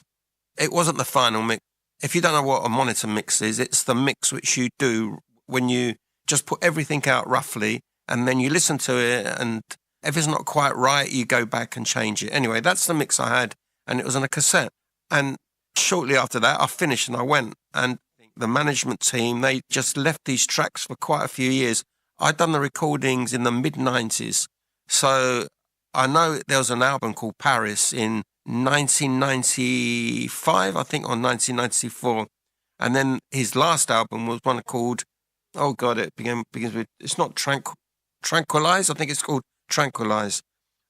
It wasn't the final mix. If you don't know what a monitor mix is, it's the mix which you do when you just put everything out roughly and then you listen to it and if it's not quite right, you go back and change it. Anyway, that's the mix I had and it was on a cassette. And shortly after that, I finished and I went and the management team, they just left these tracks for quite a few years. I'd done the recordings in the mid-90s. So I know there was an album called Paris in 1995, I think, or 1994. And then his last album was one called, it begins with, it's not Tranquilize, I think it's called Tranquilize.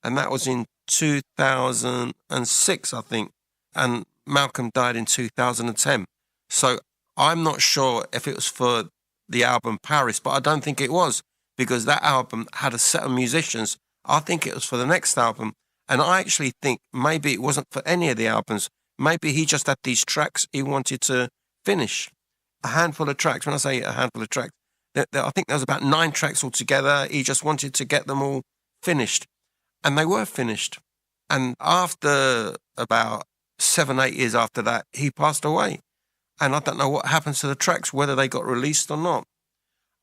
And that was in 2006, I think. And Malcolm died in 2010. So I'm not sure if it was for the album Paris, but I don't think it was because that album had a set of musicians. I think it was for the next album. And I actually think maybe it wasn't for any of the albums. Maybe he just had these tracks he wanted to finish. A handful of tracks. When I say a handful of tracks, I think there was about 9 tracks altogether. He just wanted to get them all finished. And they were finished. And after about 7-8 years after that, he passed away. And I don't know what happened to the tracks, whether they got released or not.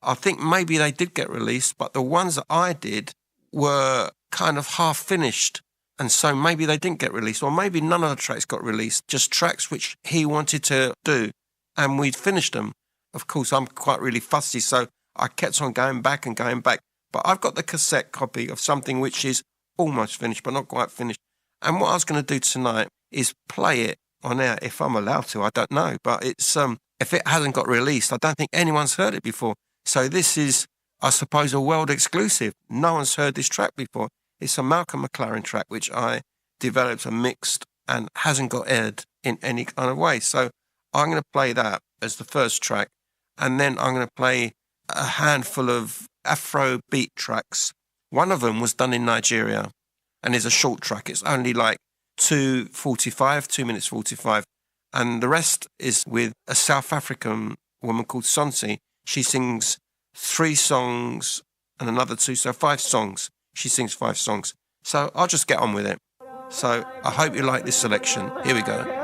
I think maybe they did get released, but the ones that I did were kind of half finished. And so maybe they didn't get released, or maybe none of the tracks got released, just tracks which he wanted to do, and we'd finished them. Of course, I'm quite really fussy, so I kept on going back and going back. But I've got the cassette copy of something which is almost finished, but not quite finished. And what I was going to do tonight is play it on air, if I'm allowed to, I don't know. But it's if it hasn't got released, I don't think anyone's heard it before. So this is, I suppose, a world exclusive. No one's heard this track before. It's a Malcolm McLaren track, which I developed and mixed and hasn't got aired in any kind of way. So I'm going to play that as the first track. And then I'm going to play a handful of Afro beat tracks. One of them was done in Nigeria and is a short track. It's only like 2 minutes 45. And the rest is with a South African woman called Sonsi. She sings 3 songs and another 2, so 5 songs. She sings 5 songs. So I'll just get on with it. So I hope you like this selection. Here we go.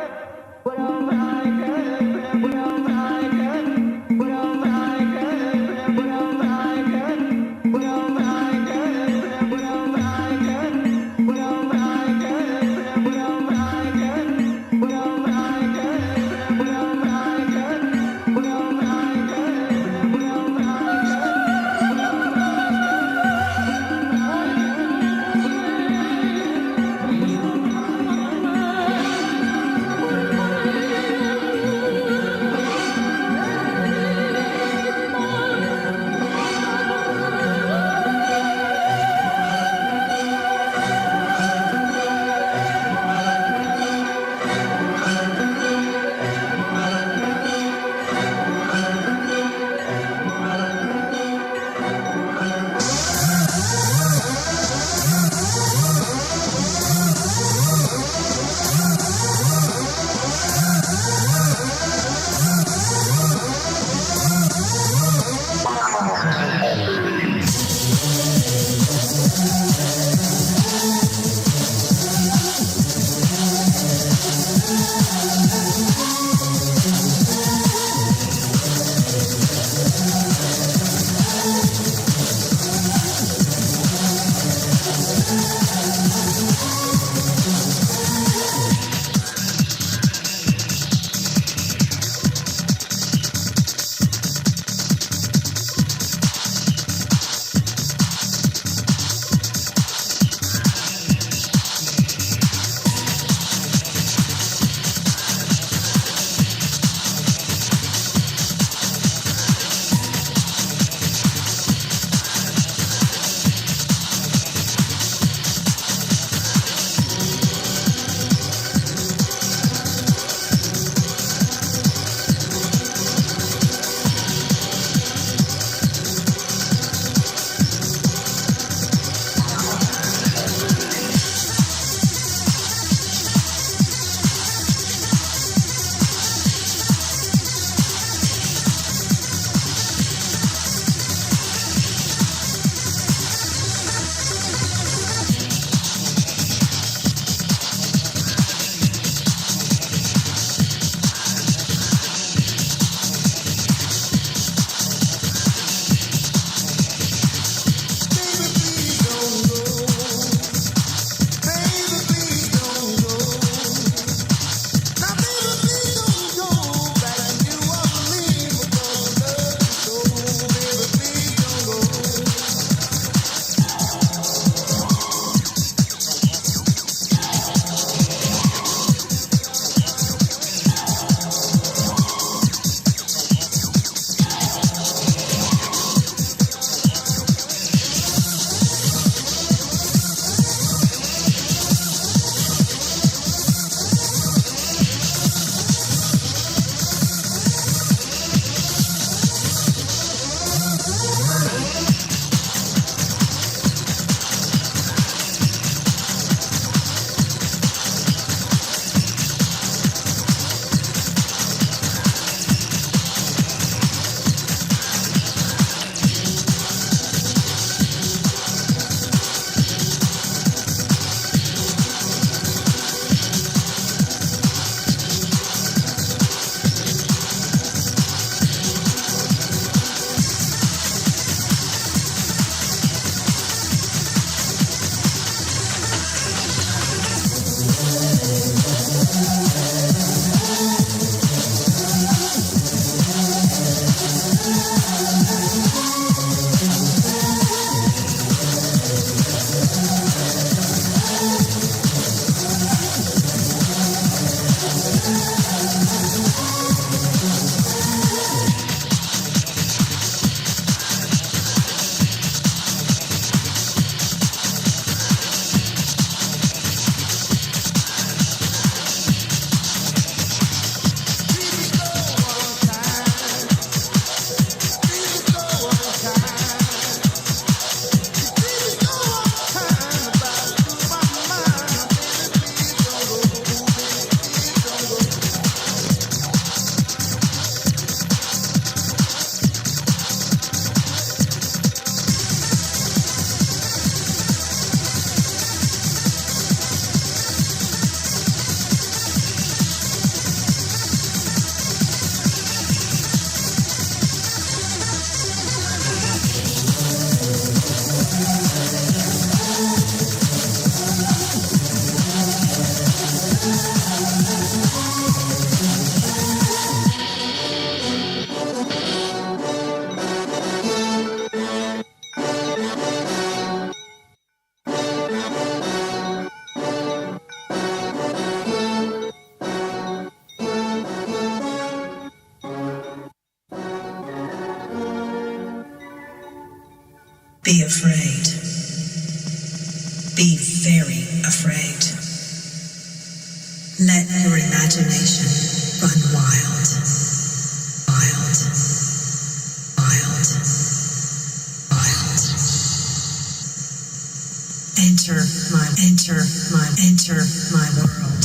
Be afraid. Be very afraid. Let your imagination run wild. Wild. Wild. Wild. Enter my world.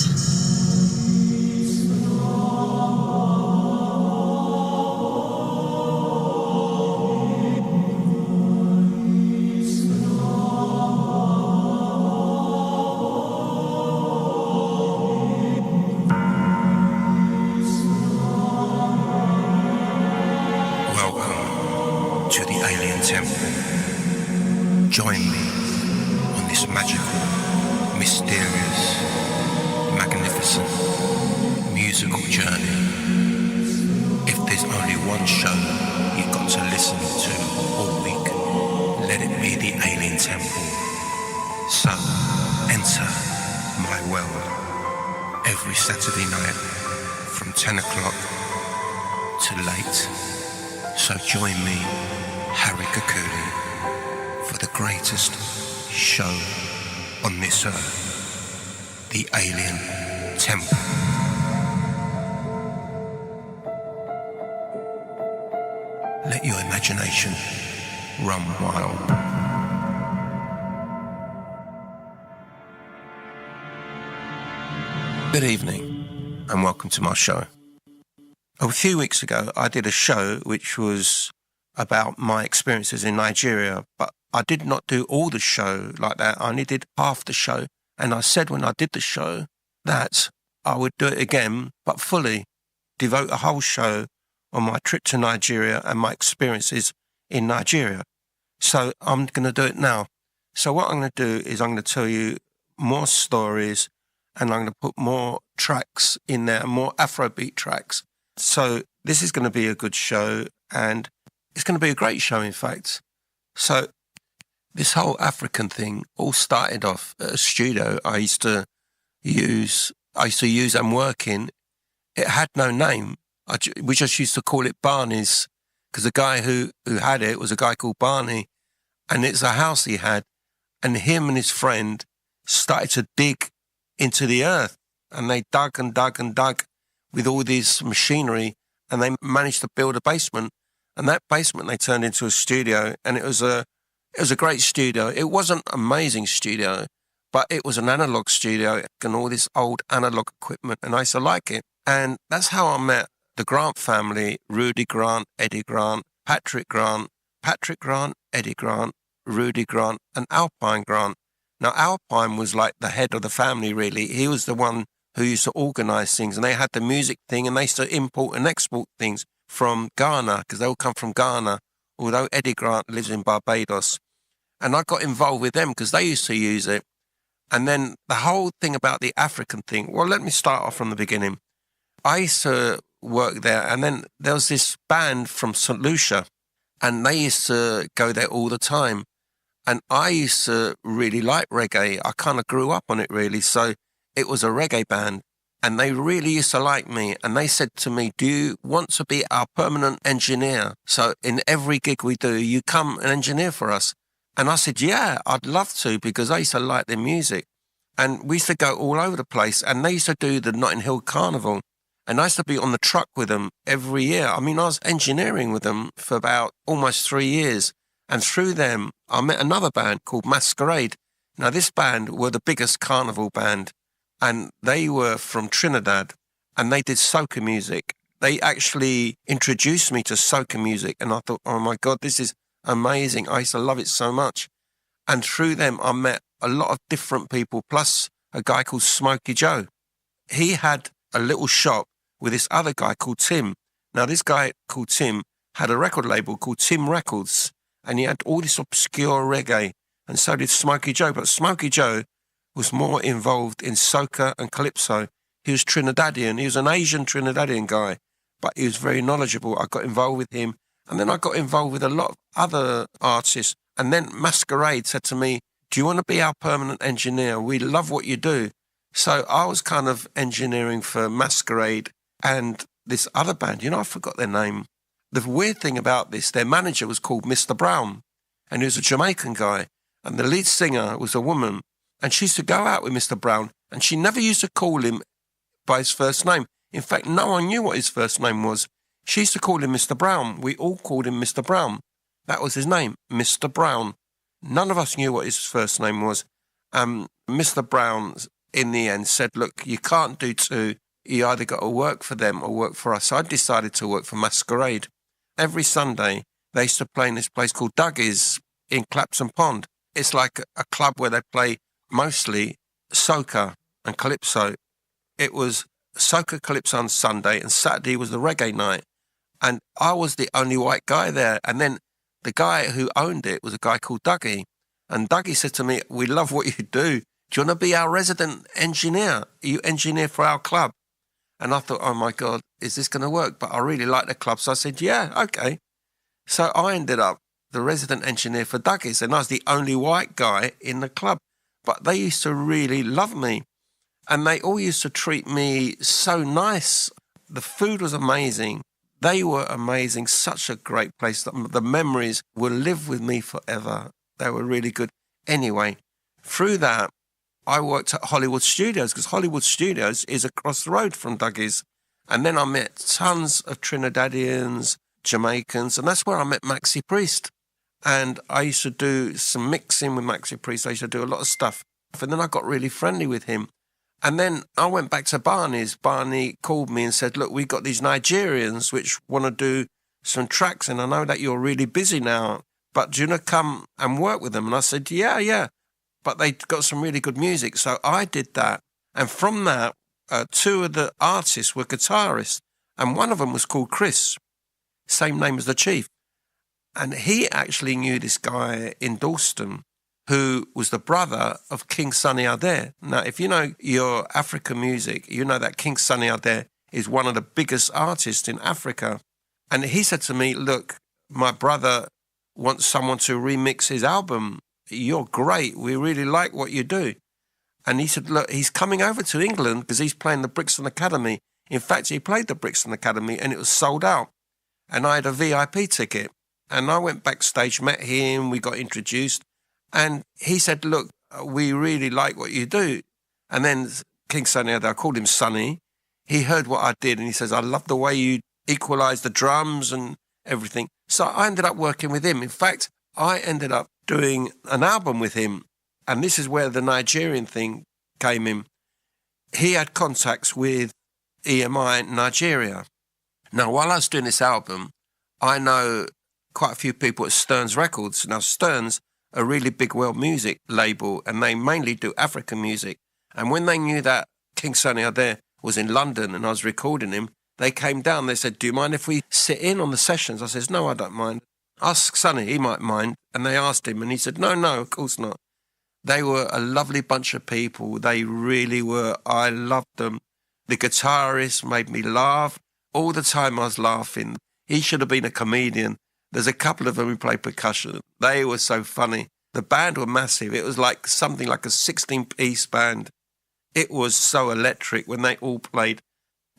Welcome to the Alien Temple. Join me on this magical, mysterious, magnificent, musical journey. If there's only one show you've got to listen to all week, let it be the Alien Temple. So, enter my world every Saturday night from 10 o'clock to late. So join me, Harri Kakoulli, for the greatest show on this earth, the Alien Temple. Let your imagination run wild. Good evening, and welcome to my show. A few weeks ago, I did a show which was about my experiences in Nigeria, but I did not do all the show like that. I only did half the show. And I said when I did the show that I would do it again, but fully devote a whole show on my trip to Nigeria and my experiences in Nigeria. So I'm going to do it now. So what I'm going to do is I'm going to tell you more stories, and I'm going to put more tracks in there, more Afrobeat tracks. So this is going to be a good show, and it's going to be a great show, in fact. So this whole African thing all started off at a studio I used to use and work in. It had no name. We just used to call it Barney's, because the guy who had it was a guy called Barney, and it's a house he had, and him and his friend started to dig into the earth, and they dug and dug and dug with all this machinery, and they managed to build a basement, and that basement they turned into a studio, and it was a great studio. It wasn't an amazing studio, but it was an analog studio and all this old analog equipment, and I used to like it. And that's how I met the Grant family: Rudy Grant, Eddie Grant, Patrick Grant, Eddie Grant, Rudy Grant, and Alpine Grant. Now, Alpine was like the head of the family, really. He was the one who used to organise things, and they had the music thing, and they used to import and export things from Ghana, because they all come from Ghana, although Eddie Grant lives in Barbados. And I got involved with them because they used to use it. And then the whole thing about the African thing, well, let me start off from the beginning. I used to work there, and then there was this band from St. Lucia, and they used to go there all the time. And I used to really like reggae. I kind of grew up on it, really. So it was a reggae band, and they really used to like me. And they said to me, do you want to be our permanent engineer? So in every gig we do, you come and engineer for us. And I said, yeah, I'd love to, because I used to like their music. And we used to go all over the place. And they used to do the Notting Hill Carnival. And I used to be on the truck with them every year. I mean, I was engineering with them for about almost 3 years. And through them, I met another band called Masquerade. Now, this band were the biggest carnival band, and they were from Trinidad, and they did soca music. They actually introduced me to soca music, and I thought, oh my God, this is amazing. I used to love it so much. And through them, I met a lot of different people, plus a guy called Smokey Joe. He had a little shop with this other guy called Tim. Now, this guy called Tim had a record label called Tim Records, and he had all this obscure reggae, and so did Smokey Joe. But Smokey Joe was more involved in soca and calypso. He was Trinidadian. He was an Asian Trinidadian guy, but he was very knowledgeable. I got involved with him. And then I got involved with a lot of other artists. And then Masquerade said to me, do you want to be our permanent engineer? We love what you do. So I was kind of engineering for Masquerade and this other band. You know, I forgot their name. The weird thing about this, their manager was called Mr. Brown. and he was a Jamaican guy. And the lead singer was a woman, and she used to go out with Mr. Brown, and she never used to call him by his first name. In fact, no one knew what his first name was. She used to call him Mr. Brown. We all called him Mr. Brown. That was his name, Mr. Brown. None of us knew what his first name was. Mr. Brown, in the end, said, look, you can't do two. You either got to work for them or work for us. So I decided to work for Masquerade. Every Sunday, they used to play in this place called Dougie's in Clapson Pond. It's like a club where they play mostly soca and calypso. It was soca calypso on Sunday, and Saturday was the reggae night. And I was the only white guy there. And then the guy who owned it was a guy called Dougie. And Dougie said to me, we love what you do. Do you want to be our resident engineer? You engineer for our club? And I thought, oh my God, is this going to work? But I really like the club. So I said, yeah, okay. So I ended up the resident engineer for Dougie's, and I was the only white guy in the club. But they used to really love me. And they all used to treat me so nice. The food was amazing. They were amazing. Such a great place. The memories will live with me forever. They were really good. Anyway, through that, I worked at Hollywood Studios, because Hollywood Studios is across the road from Dougie's. And then I met tons of Trinidadians, Jamaicans, and that's where I met Maxi Priest. And I used to do some mixing with Maxi Priest. I used to do a lot of stuff. And then I got really friendly with him. And then I went back to Barney's. Barney called me and said, look, we've got these Nigerians which want to do some tracks, and I know that you're really busy now, but do you want to come and work with them? And I said, yeah. But they got some really good music. So I did that. And from that, two of the artists were guitarists. And one of them was called Chris, same name as the Chief. And he actually knew this guy in Dalston who was the brother of King Sunny Ade. Now, if you know your African music, you know that King Sunny Ade is one of the biggest artists in Africa. And he said to me, look, my brother wants someone to remix his album. You're great. We really like what you do. And he said, look, he's coming over to England because he's playing the Brixton Academy. In fact, he played the Brixton Academy and it was sold out. And I had a VIP ticket. And I went backstage, met him, we got introduced. And he said, look, we really like what you do. And then King Sunny Ade, I called him Sonny. He heard what I did and he says, I love the way you equalise the drums and everything. So I ended up working with him. In fact, I ended up doing an album with him. And this is where the Nigerian thing came in. He had contacts with EMI Nigeria. Now, while I was doing this album, I know quite a few people at Stearns Records. Now, Stearns, a really big world music label, and they mainly do African music. And when they knew that King Sunny Ade was in London and I was recording him, they came down. They said, do you mind if we sit in on the sessions? I says, no, I don't mind. Ask Sonny, he might mind. And they asked him and he said, no, of course not. They were a lovely bunch of people. They really were. I loved them. The guitarist made me laugh. All the time I was laughing. He should have been a comedian. There's a couple of them who play percussion. They were so funny. The band were massive. It was like something like a 16-piece band. It was so electric when they all played.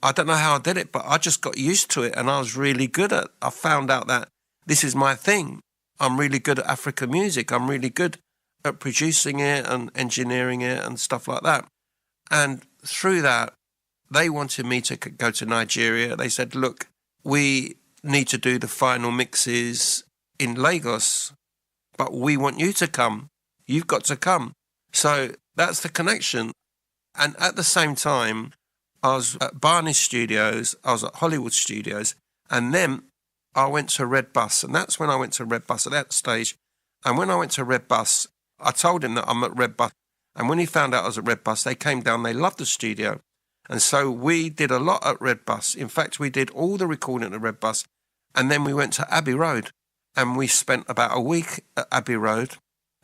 I don't know how I did it, but I just got used to it and I was really good at it. I found out that this is my thing. I'm really good at African music. I'm really good at producing it and engineering it and stuff like that. And through that, they wanted me to go to Nigeria. They said, look, we need to do the final mixes in Lagos, but we want you to come. You've got to come. So that's the connection. And at the same time, I was at Barney Studios, I was at Hollywood Studios, and then I went to Red Bus. And that's when I went to Red Bus at that stage. And when I went to Red Bus, I told him that I'm at Red Bus. And when he found out I was at Red Bus, they came down, they loved the studio. And so we did a lot at Red Bus. In fact, we did all the recording at Red Bus. And then we went to Abbey Road. And we spent about a week at Abbey Road.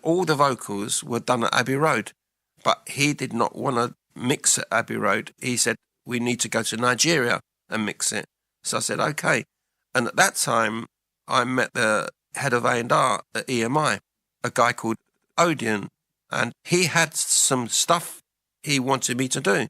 All the vocals were done at Abbey Road. But he did not want to mix at Abbey Road. He said, we need to go to Nigeria and mix it. So I said, okay. And at that time, I met the head of A&R at EMI, a guy called Odeon. And he had some stuff he wanted me to do.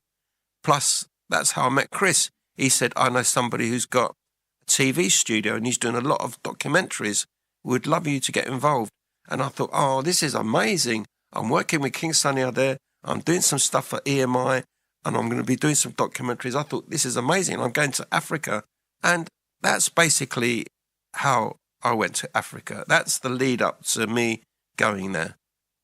Plus, that's how I met Chris. He said, I know somebody who's got a TV studio and he's doing a lot of documentaries. We'd love you to get involved. And I thought, oh, this is amazing. I'm working with King Sunny out there. I'm doing some stuff for EMI, and I'm going to be doing some documentaries. I thought, this is amazing. I'm going to Africa. And that's basically how I went to Africa. That's the lead up to me going there.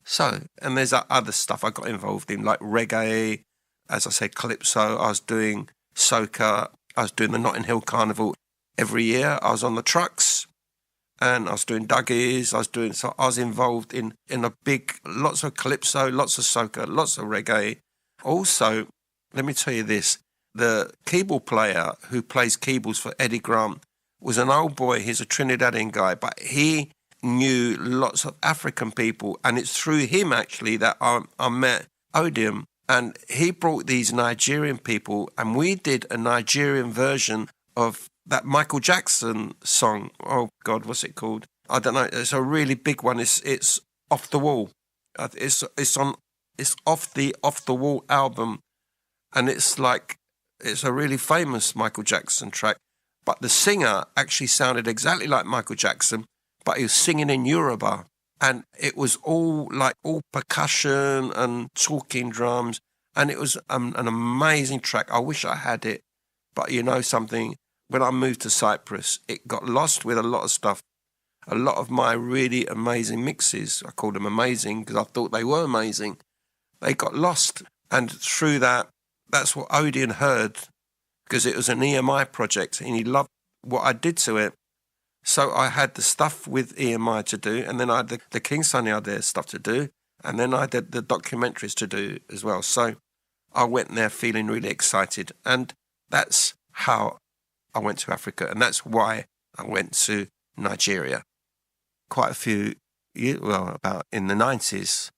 So, and there's other stuff I got involved in, like reggae, as I said, calypso. I was doing soca. I was doing the Notting Hill Carnival every year. I was on the trucks, and I was doing duggies. So I was involved in a big, lots of calypso, lots of soca, lots of reggae. Also, let me tell you this, the keyboard player who plays keyboards for Eddie Grant was an old boy. He's a Trinidadian guy, but he knew lots of African people, and it's through him actually that I met Odium, and he brought these Nigerian people, and we did a Nigerian version of that Michael Jackson song. Oh God, what's it called? I don't know. It's a really big one. It's Off the Wall. It's off the Wall album, and it's a really famous Michael Jackson track. But the singer actually sounded exactly like Michael Jackson, but he was singing in Yoruba, and it was all percussion and talking drums, and it was an amazing track. I wish I had it, but you know something, when I moved to Cyprus, it got lost with a lot of stuff. A lot of my really amazing mixes, I called them amazing because I thought they were amazing, they got lost. And through that's what Odeon heard, because it was an EMI project, and he loved what I did to it. So I had the stuff with EMI to do, and then I had the King Sunny out there stuff to do, and then I did the documentaries to do as well. So I went there feeling really excited, and that's how I went to Africa, and that's why I went to Nigeria. Quite a few years, about in the 90s,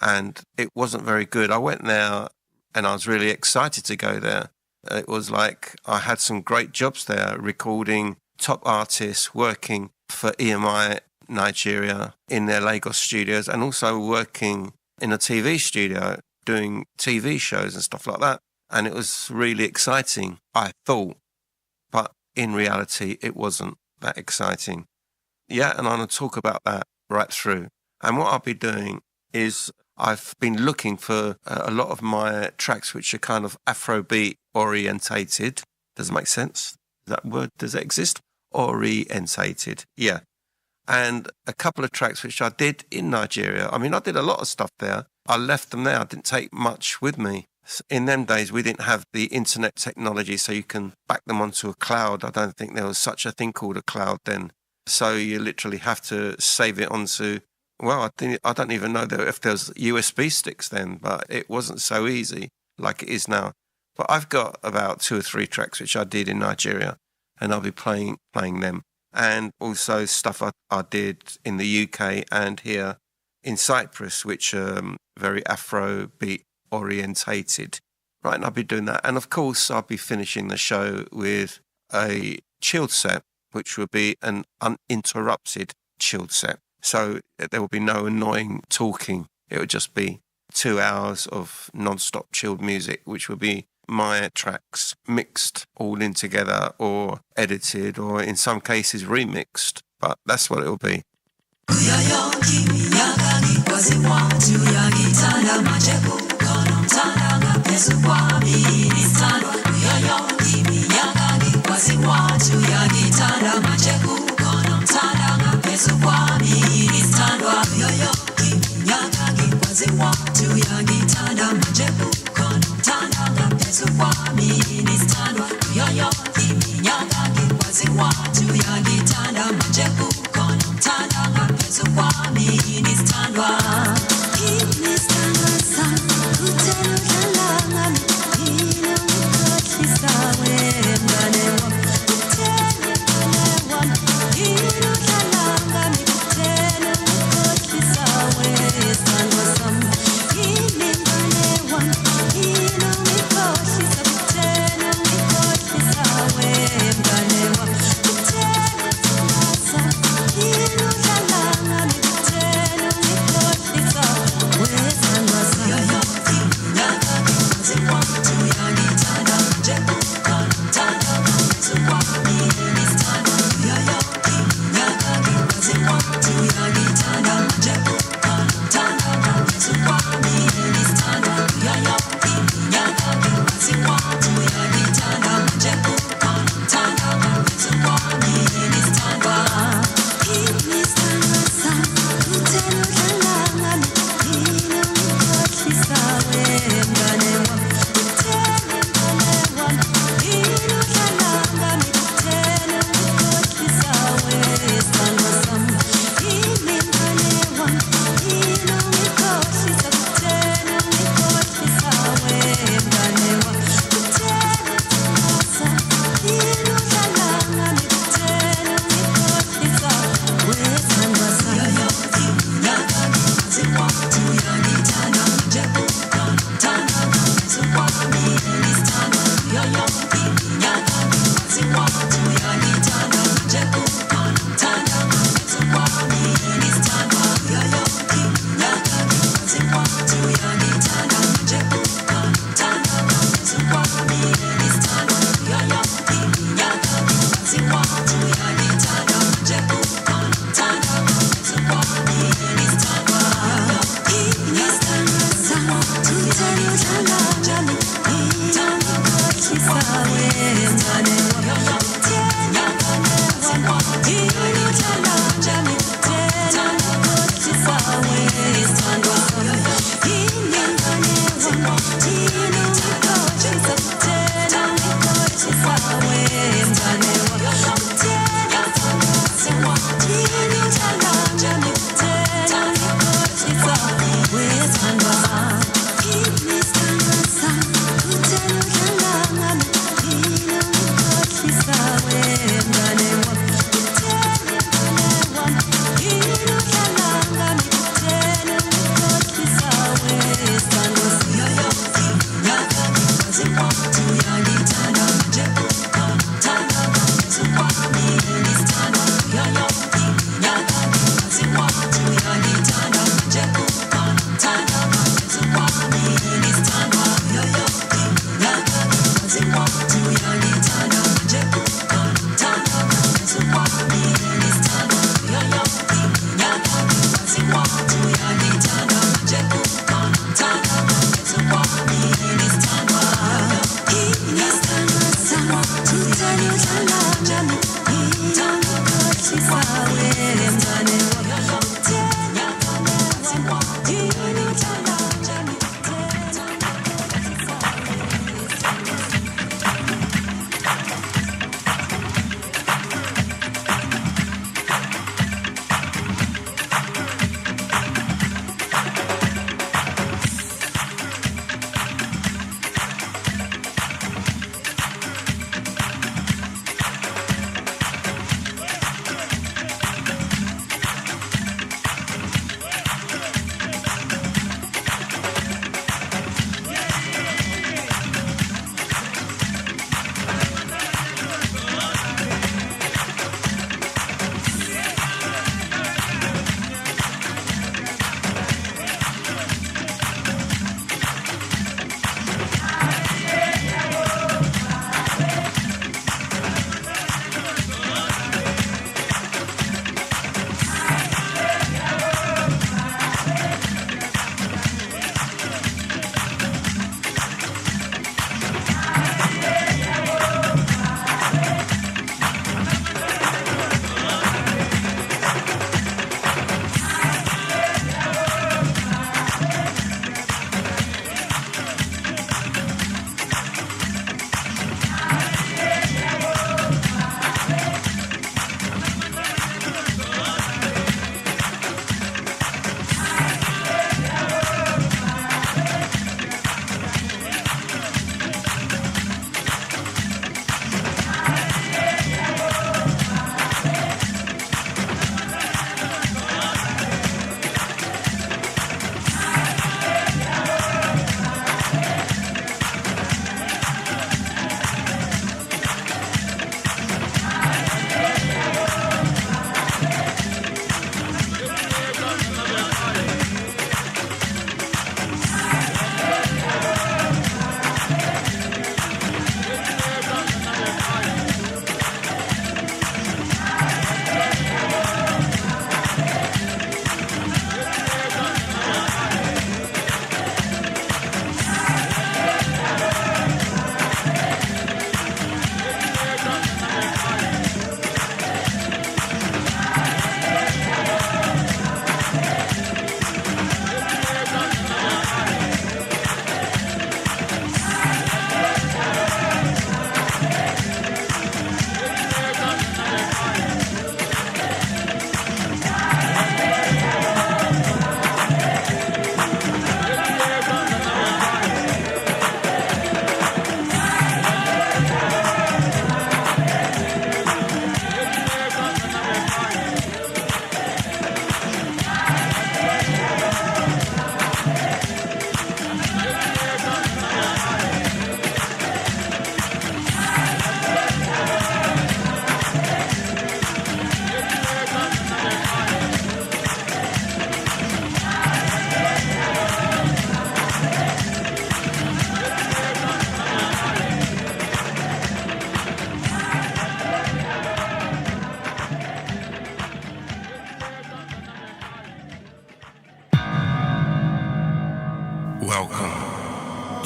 and it wasn't very good. I went there, and I was really excited to go there. It was like I had some great jobs there, recording top artists, working for EMI Nigeria in their Lagos studios, and also working in a TV studio doing TV shows and stuff like that. And it was really exciting, I thought, but in reality it wasn't that exciting. Yeah, and I'm going to talk about that right through. And what I'll be doing is I've been looking for a lot of my tracks which are kind of Afrobeat orientated. Does it make sense? That word, does it exist? Orientated, yeah. And a couple of tracks which I did in Nigeria. I mean, I did a lot of stuff there. I left them there. I didn't take much with me. In them days, we didn't have the internet technology, so you can back them onto a cloud. I don't think there was such a thing called a cloud then. So you literally have to save it onto, I don't even know if there was USB sticks then, but it wasn't so easy like it is now. But I've got about 2 or 3 tracks which I did in Nigeria, and I'll be playing them. And also stuff I did in the UK and here in Cyprus, which are very Afrobeat orientated. Right, and I'll be doing that. And of course, I'll be finishing the show with a chilled set, which will be an uninterrupted chilled set. So there will be no annoying talking. It will just be 2 hours of non-stop chilled music, which will be my tracks mixed all in together or edited or in some cases remixed. But that's what it will be.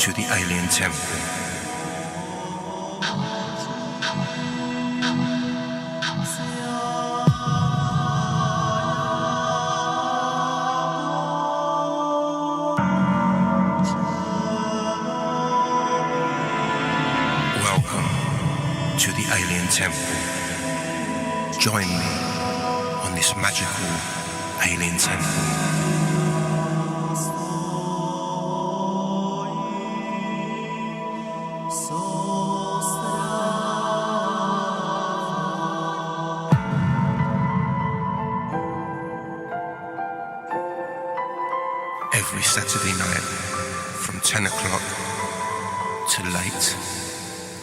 to the alien temple. Welcome to the alien temple. Join me on this magical alien temple. Every Saturday night from 10 o'clock to late.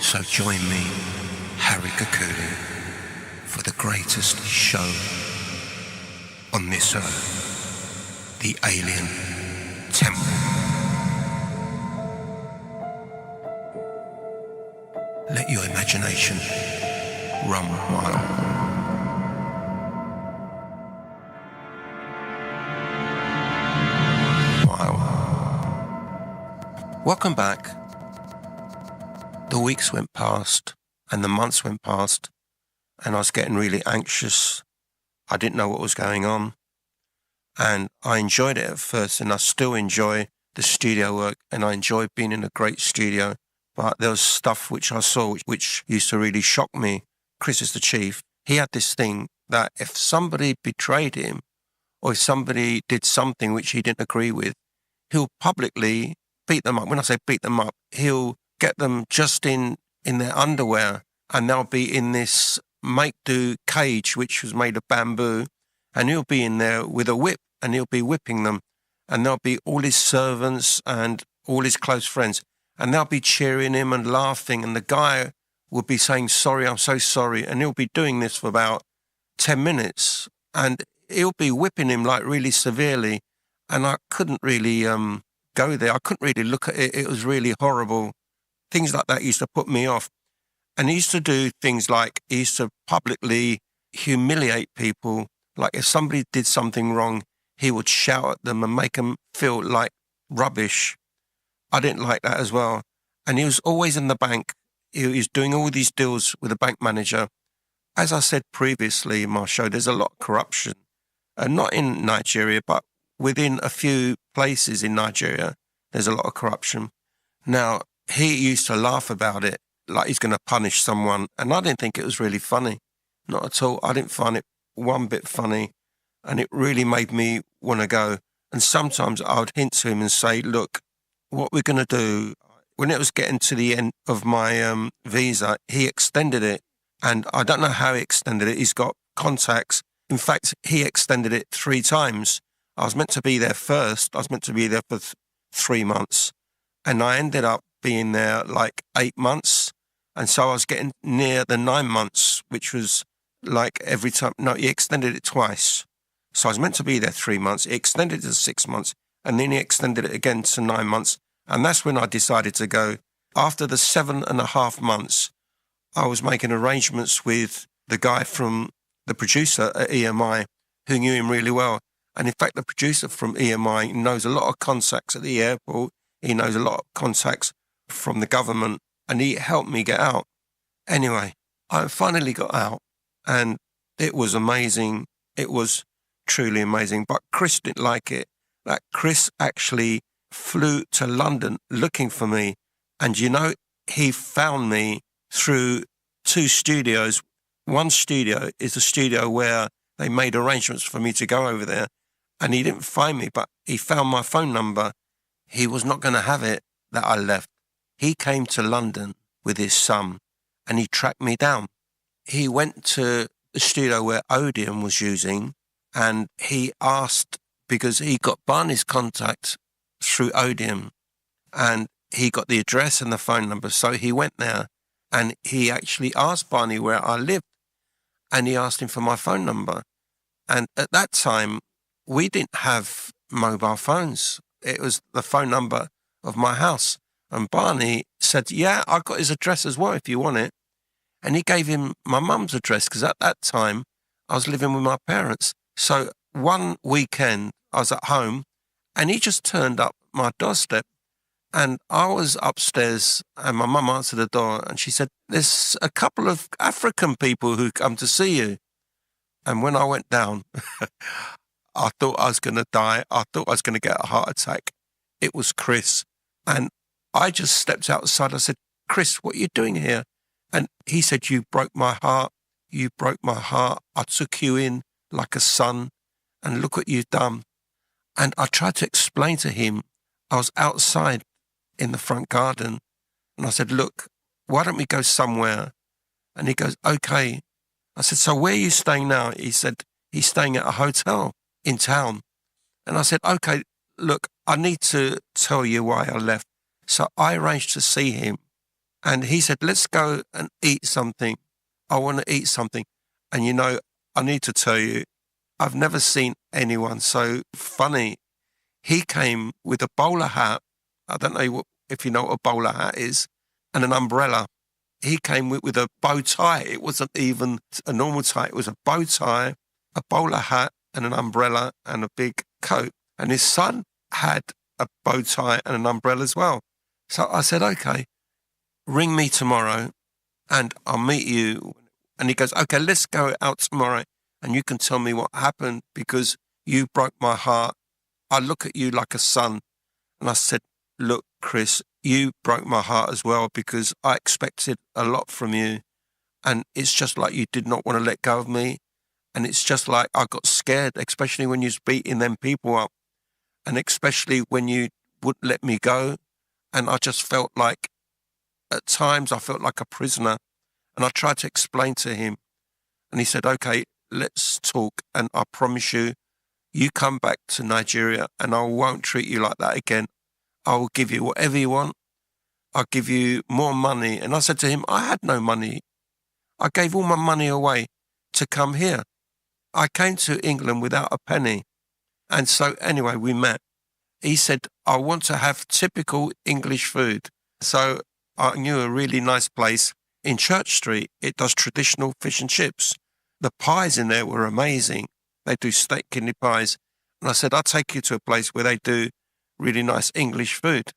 So join me, Harri Kakoulli, for the greatest show on this earth, the Alien Temple. Let your imagination run wild. Welcome back. The weeks went past and the months went past and I was getting really anxious. I didn't know what was going on and I enjoyed it at first and I still enjoy the studio work and I enjoy being in a great studio. But there was stuff which I saw which used to really shock me. Chris is the chief. He had this thing that if somebody betrayed him or if somebody did something which he didn't agree with, he'll publicly beat them up. When I say beat them up, he'll get them just in their underwear and they'll be in this make-do cage which was made of bamboo and he'll be in there with a whip and he'll be whipping them and there'll be all his servants and all his close friends and they'll be cheering him and laughing and the guy will be saying, sorry, I'm so sorry, and he'll be doing this for about 10 minutes and he'll be whipping him like really severely and I couldn't really go there. I couldn't really look at it. It was really horrible. Things like that used to put me off. And he used to do things like he used to publicly humiliate people. Like if somebody did something wrong, he would shout at them and make them feel like rubbish. I didn't like that as well. And he was always in the bank. He was doing all these deals with the bank manager. As I said previously in my show, there's a lot of corruption. Not in Nigeria, but within a few places in Nigeria, there's a lot of corruption. Now, he used to laugh about it, like he's going to punish someone. And I didn't think it was really funny. Not at all. I didn't find it one bit funny. And it really made me want to go. And sometimes I would hint to him and say, look, what we're going to do, when it was getting to the end of my visa, he extended it. And I don't know how he extended it. He's got contacts. In fact, he extended it 3 times. I was meant to be there first. I was meant to be there for 3 months. And I ended up being there like 8 months. And so I was getting near the 9 months, which was like every time. No, he extended it twice. So I was meant to be there 3 months. He extended it to 6 months. And then he extended it again to 9 months. And that's when I decided to go. After the 7.5 months, I was making arrangements with the guy from the producer at EMI who knew him really well. And in fact, the producer from EMI knows a lot of contacts at the airport. He knows a lot of contacts from the government and he helped me get out. Anyway, I finally got out and it was amazing. It was truly amazing. But Chris didn't like it. That Chris actually flew to London looking for me. And you know, he found me through 2 studios. One studio is a studio where they made arrangements for me to go over there. And he didn't find me, but he found my phone number. He was not going to have it that I left. He came to London with his son and he tracked me down. He went to the studio where Odeon was using and he asked, because he got Barney's contact through Odeon and he got the address and the phone number. So he went there and he actually asked Barney where I lived and he asked him for my phone number. And at that time, we didn't have mobile phones. It was the phone number of my house. And Barney said, yeah, I got his address as well if you want it. And he gave him my mum's address because at that time I was living with my parents. So one weekend I was at home and he just turned up my doorstep And I was upstairs and my mum answered the door and she said, there's a couple of African people who come to see you. And when I went down, I thought I was going to die. I thought I was going to get a heart attack. It was Chris. And I just stepped outside. I said, Chris, what are you doing here? And he said, you broke my heart. You broke my heart. I took you in like a son. And look what you've done. And I tried to explain to him, I was outside in the front garden. And I said, look, why don't we go somewhere? And he goes, okay. I said, so where are you staying now? He said, he's staying at a hotel in town. And I said, okay, look, I need to tell you why I left. So I arranged to see him. And he said, let's go and eat something. I want to eat something. And you know, I need to tell you, I've never seen anyone so funny. He came with a bowler hat. I don't know if you know what a bowler hat is, and an umbrella. He came with a bow tie. It wasn't even a normal tie. It was a bow tie, a bowler hat, and an umbrella and a big coat. And his son had a bow tie and an umbrella as well. So I said, okay, ring me tomorrow and I'll meet you. And he goes, okay, let's go out tomorrow and you can tell me what happened because you broke my heart. I look at you like a son. And I said, look, Chris, you broke my heart as well because I expected a lot from you. And it's just like you did not want to let go of me. And it's just like I got scared, especially when you was beating them people up. And especially when you wouldn't let me go. And I just felt like, at times I felt like a prisoner. And I tried to explain to him. And he said, okay, let's talk. And I promise you, you come back to Nigeria and I won't treat you like that again. I will give you whatever you want. I'll give you more money. And I said to him, I had no money. I gave all my money away to come here. I came to England without a penny. And so anyway, we met. He said, I want to have typical English food. So I knew a really nice place in Church Street. It does traditional fish and chips. The pies in there were amazing. They do steak kidney pies. And I said, I'll take you to a place where they do really nice English food.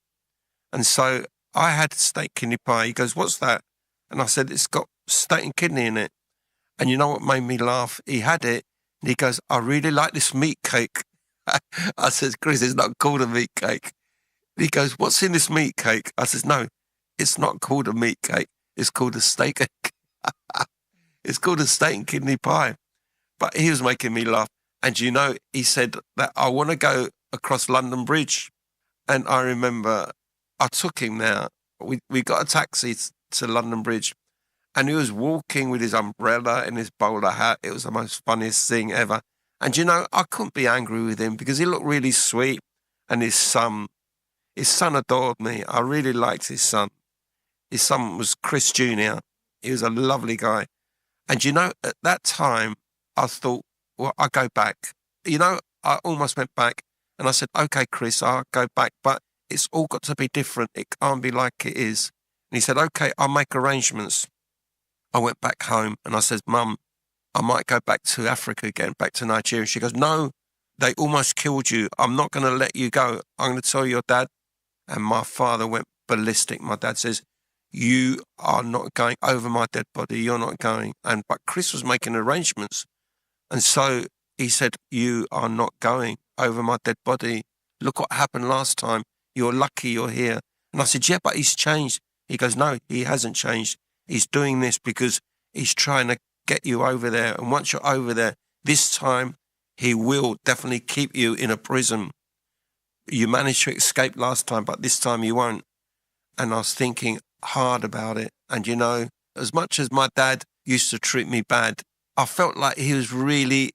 And so I had steak kidney pie. He goes, what's that? And I said, it's got steak and kidney in it. And you know what made me laugh? He had it and he goes, I really like this meat cake. I said, Chris, it's not called a meat cake. He goes, what's in this meat cake? I said, no, it's not called a meat cake. It's called a steak. It's called a steak and kidney pie. But he was making me laugh. And you know, he said that I want to go across London Bridge. And I remember I took him there. We got a taxi to London Bridge. And he was walking with his umbrella and his bowler hat. It was the most funniest thing ever. And you know, I couldn't be angry with him because he looked really sweet. And his son adored me. I really liked his son. His son was Chris Jr. He was a lovely guy. And you know, at that time, I thought, well, I'll go back. You know, I almost went back and I said, okay, Chris, I'll go back, but it's all got to be different. It can't be like it is. And he said, okay, I'll make arrangements. I went back home and I said, Mum, I might go back to Africa again, back to Nigeria. She goes, no, they almost killed you. I'm not going to let you go. I'm going to tell your dad. And my father went ballistic. My dad says, you are not going over my dead body. You're not going. But Chris was making arrangements. And so he said, you are not going over my dead body. Look what happened last time. You're lucky you're here. And I said, yeah, but he's changed. He goes, no, he hasn't changed. He's doing this because he's trying to get you over there. And once you're over there, this time he will definitely keep you in a prison. You managed to escape last time, but this time you won't. And I was thinking hard about it. And you know, as much as my dad used to treat me bad, I felt like he was really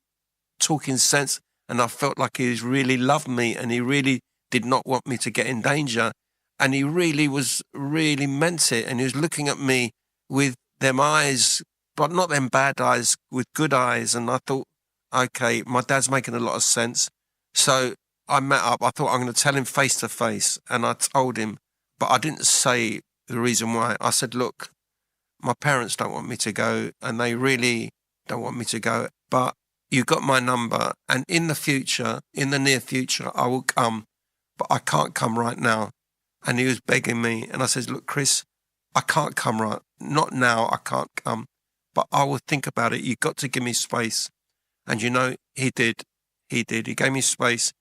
talking sense and I felt like he was really loved me and he really did not want me to get in danger. And he really meant it. And he was looking at me with them eyes, but not them bad eyes, with good eyes. And I thought, okay, my dad's making a lot of sense. So I met up. I thought I'm going to tell him face to face. And I told him, but I didn't say the reason why. I said, look, my parents don't want me to go and they really don't want me to go, but you got my number. And in the future, in the near future, I will come, but I can't come right now. And he was begging me. And I said, look, Chris, I can't come right. Not now, I can't come. But I will think about it. You've got to give me space. And you know, he did. He did. He gave me space.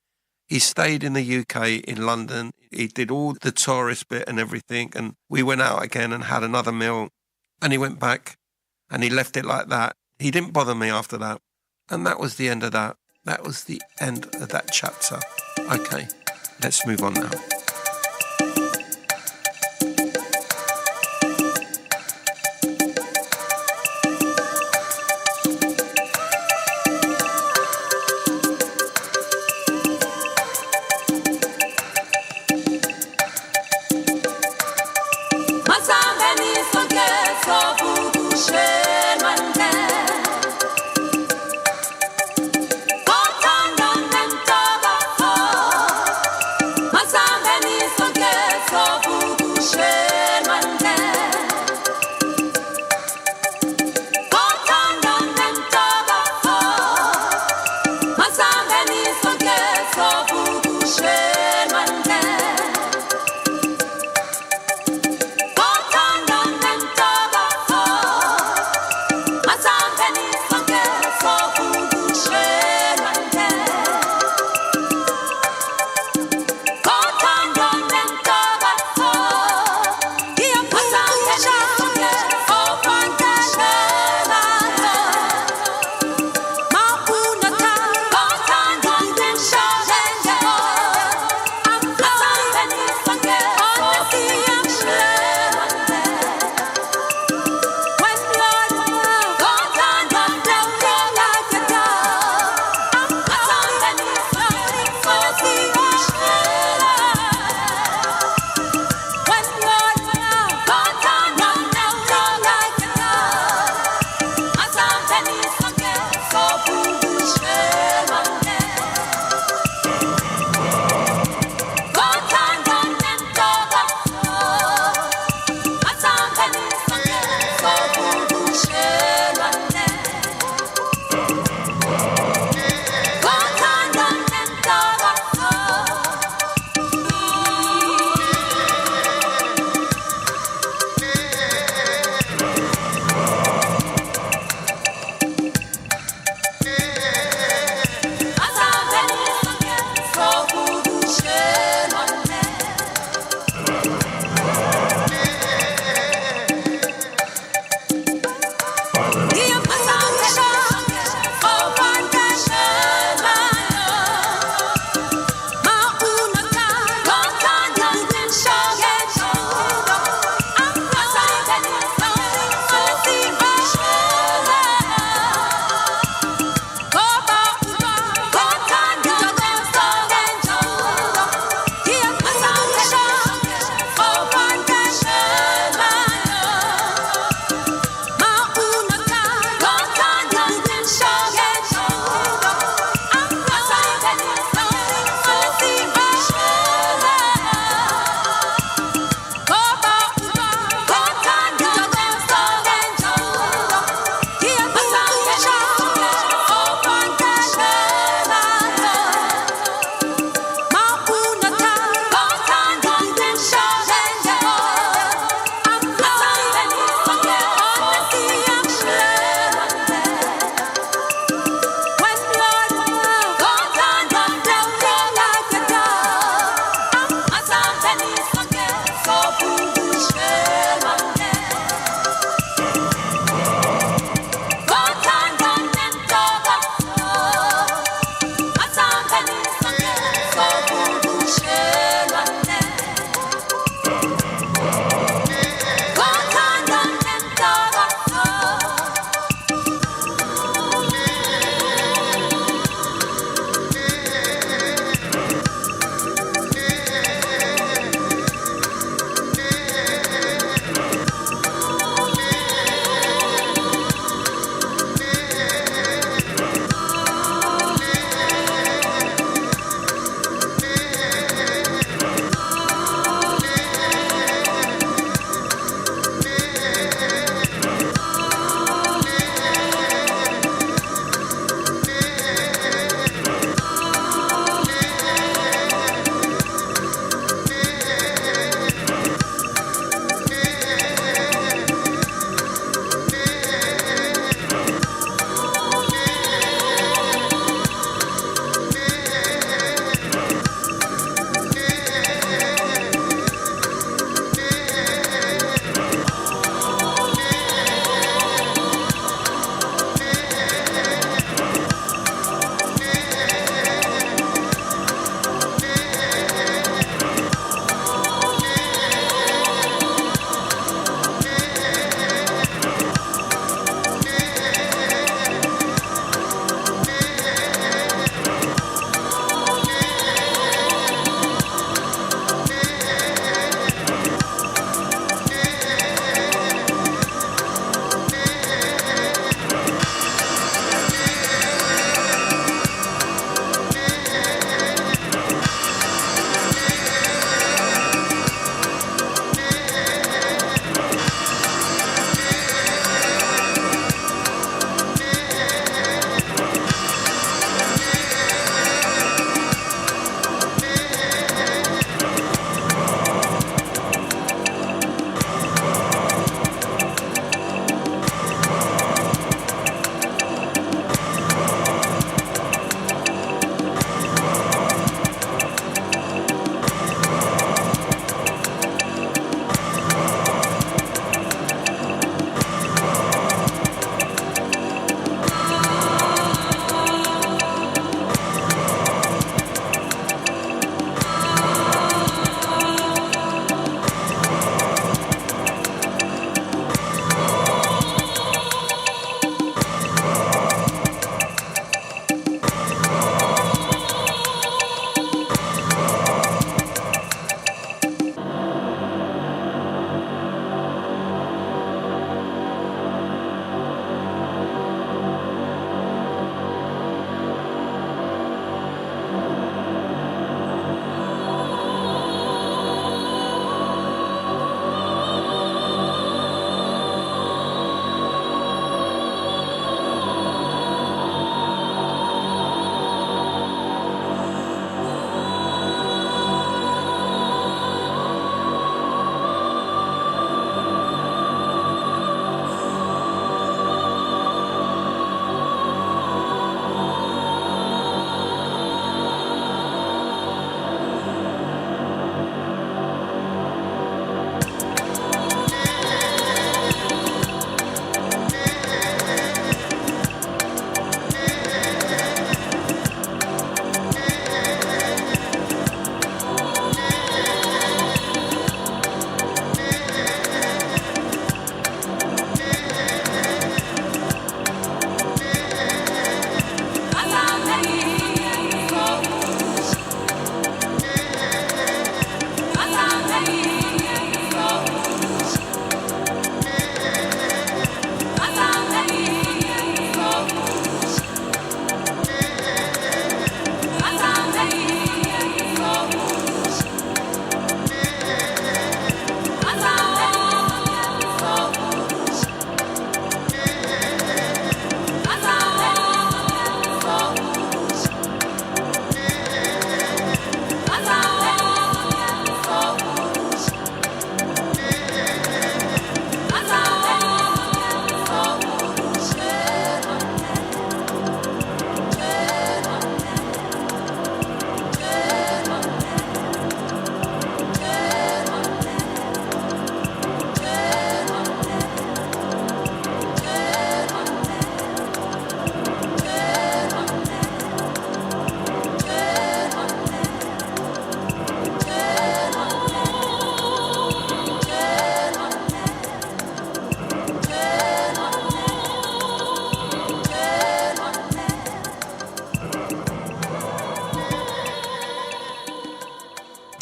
He stayed in the UK, in London. He did all the tourist bit and everything. And we went out again and had another meal. And he went back and he left it like that. He didn't bother me after that. And that was the end of that. That was the end of that chapter. Okay, let's move on now.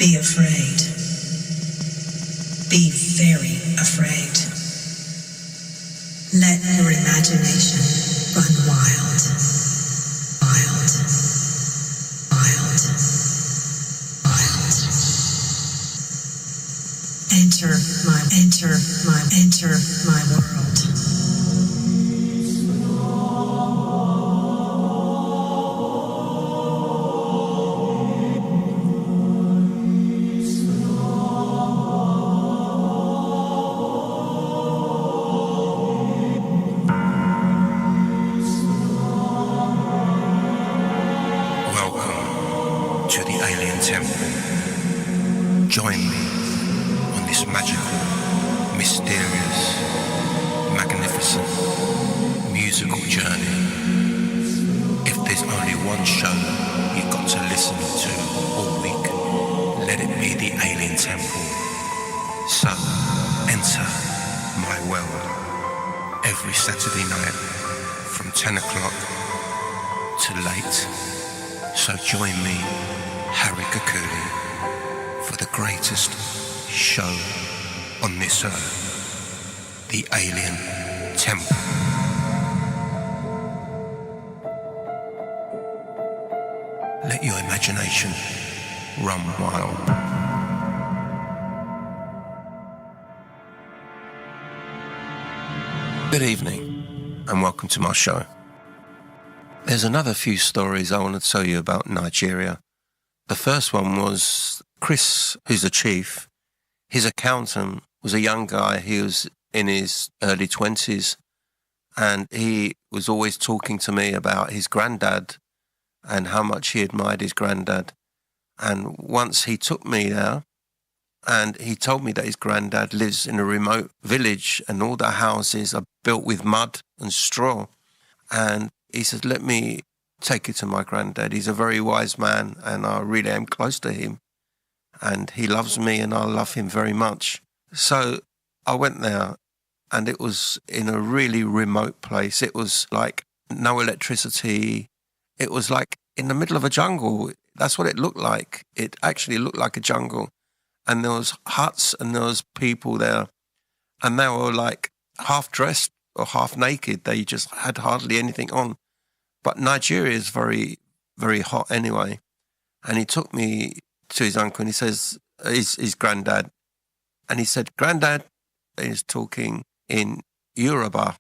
Be afraid. Be very afraid. Let your imagination run wild. Wild. Wild. Wild. Enter my world. Welcome to the Alien Temple. Join me on this magical, mysterious, magnificent, musical journey. If there's only one show you've got to listen to all week, let it be the Alien Temple. So, enter my world every Saturday night from 10 o'clock to late. So join me, Harri Kakoulli, for the greatest show on this earth, the Alien Temple. Let your imagination run wild. Good evening, and welcome to my show. There's another few stories I want to tell you about Nigeria. The first one was Chris, who's a chief. His accountant was a young guy. He was in his early 20s, and he was always talking to me about his granddad and how much he admired his granddad. And once he took me there, and he told me that his granddad lives in a remote village and all the houses are built with mud and straw. And he said, let me take you to my granddad. He's a very wise man and I really am close to him. And he loves me and I love him very much. So I went there and it was in a really remote place. It was like no electricity. It was like in the middle of a jungle. That's what it looked like. It actually looked like a jungle. And there was huts and there was people there. And they were like half dressed or half naked. They just had hardly anything on. But Nigeria is very, very hot anyway. And he took me to his uncle and he says, his granddad. And he said, Granddad is talking in Yoruba.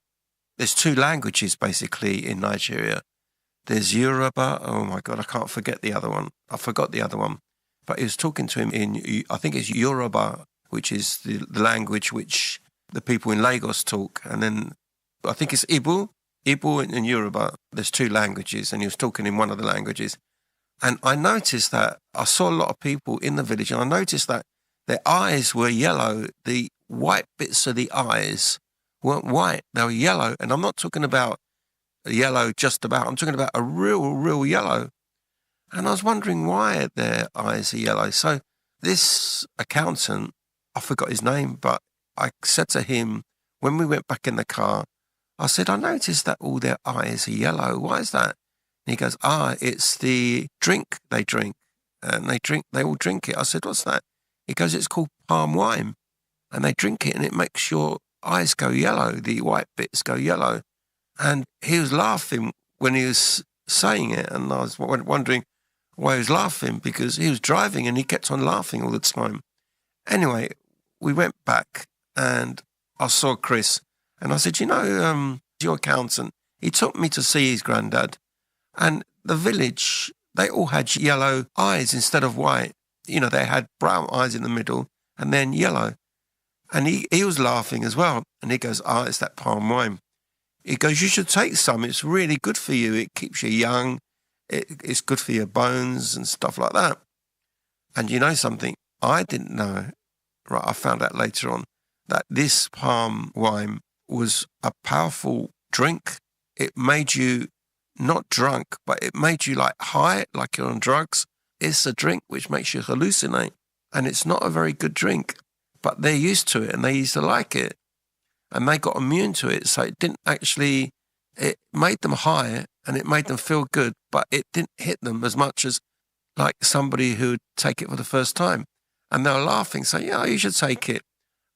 There's two languages basically in Nigeria. There's Yoruba. Oh my God, I can't forget the other one. I forgot the other one. But he was talking to him in, I think it's Yoruba, which is the language which the people in Lagos talk. And then I think it's Igbo and Yoruba. There's two languages, and he was talking in one of the languages. And I noticed that I saw a lot of people in the village, and I noticed that their eyes were yellow. The white bits of the eyes weren't white, they were yellow. And I'm not talking about yellow just about, I'm talking about a real yellow. And I was wondering why their eyes are yellow. So this accountant, I forgot his name, but I said to him, when we went back in the car, I said, I noticed that all their eyes are yellow. Why is that? And he goes, it's the drink they drink. And they all drink it. I said, what's that? He goes, it's called palm wine. And they drink it and it makes your eyes go yellow. The white bits go yellow. And he was laughing when he was saying it. And I was wondering why he was laughing, because he was driving and he kept on laughing all the time. Anyway, we went back and I saw Chris and I said, your accountant, he took me to see his granddad, and the village, they all had yellow eyes instead of white. They had brown eyes in the middle and then yellow. And he was laughing as well. And he goes, it's that palm wine. He goes, you should take some. It's really good for you. It keeps you young. It's good for your bones and stuff like that. And you know something? I didn't know. Right, I found out later on that this palm wine was a powerful drink. It made you not drunk, but it made you like high, like you're on drugs. It's a drink which makes you hallucinate. And it's not a very good drink, but they're used to it and they used to like it. And they got immune to it. So it made them high and it made them feel good, but it didn't hit them as much as like somebody who would take it for the first time. And they were laughing, saying, yeah, you should take it.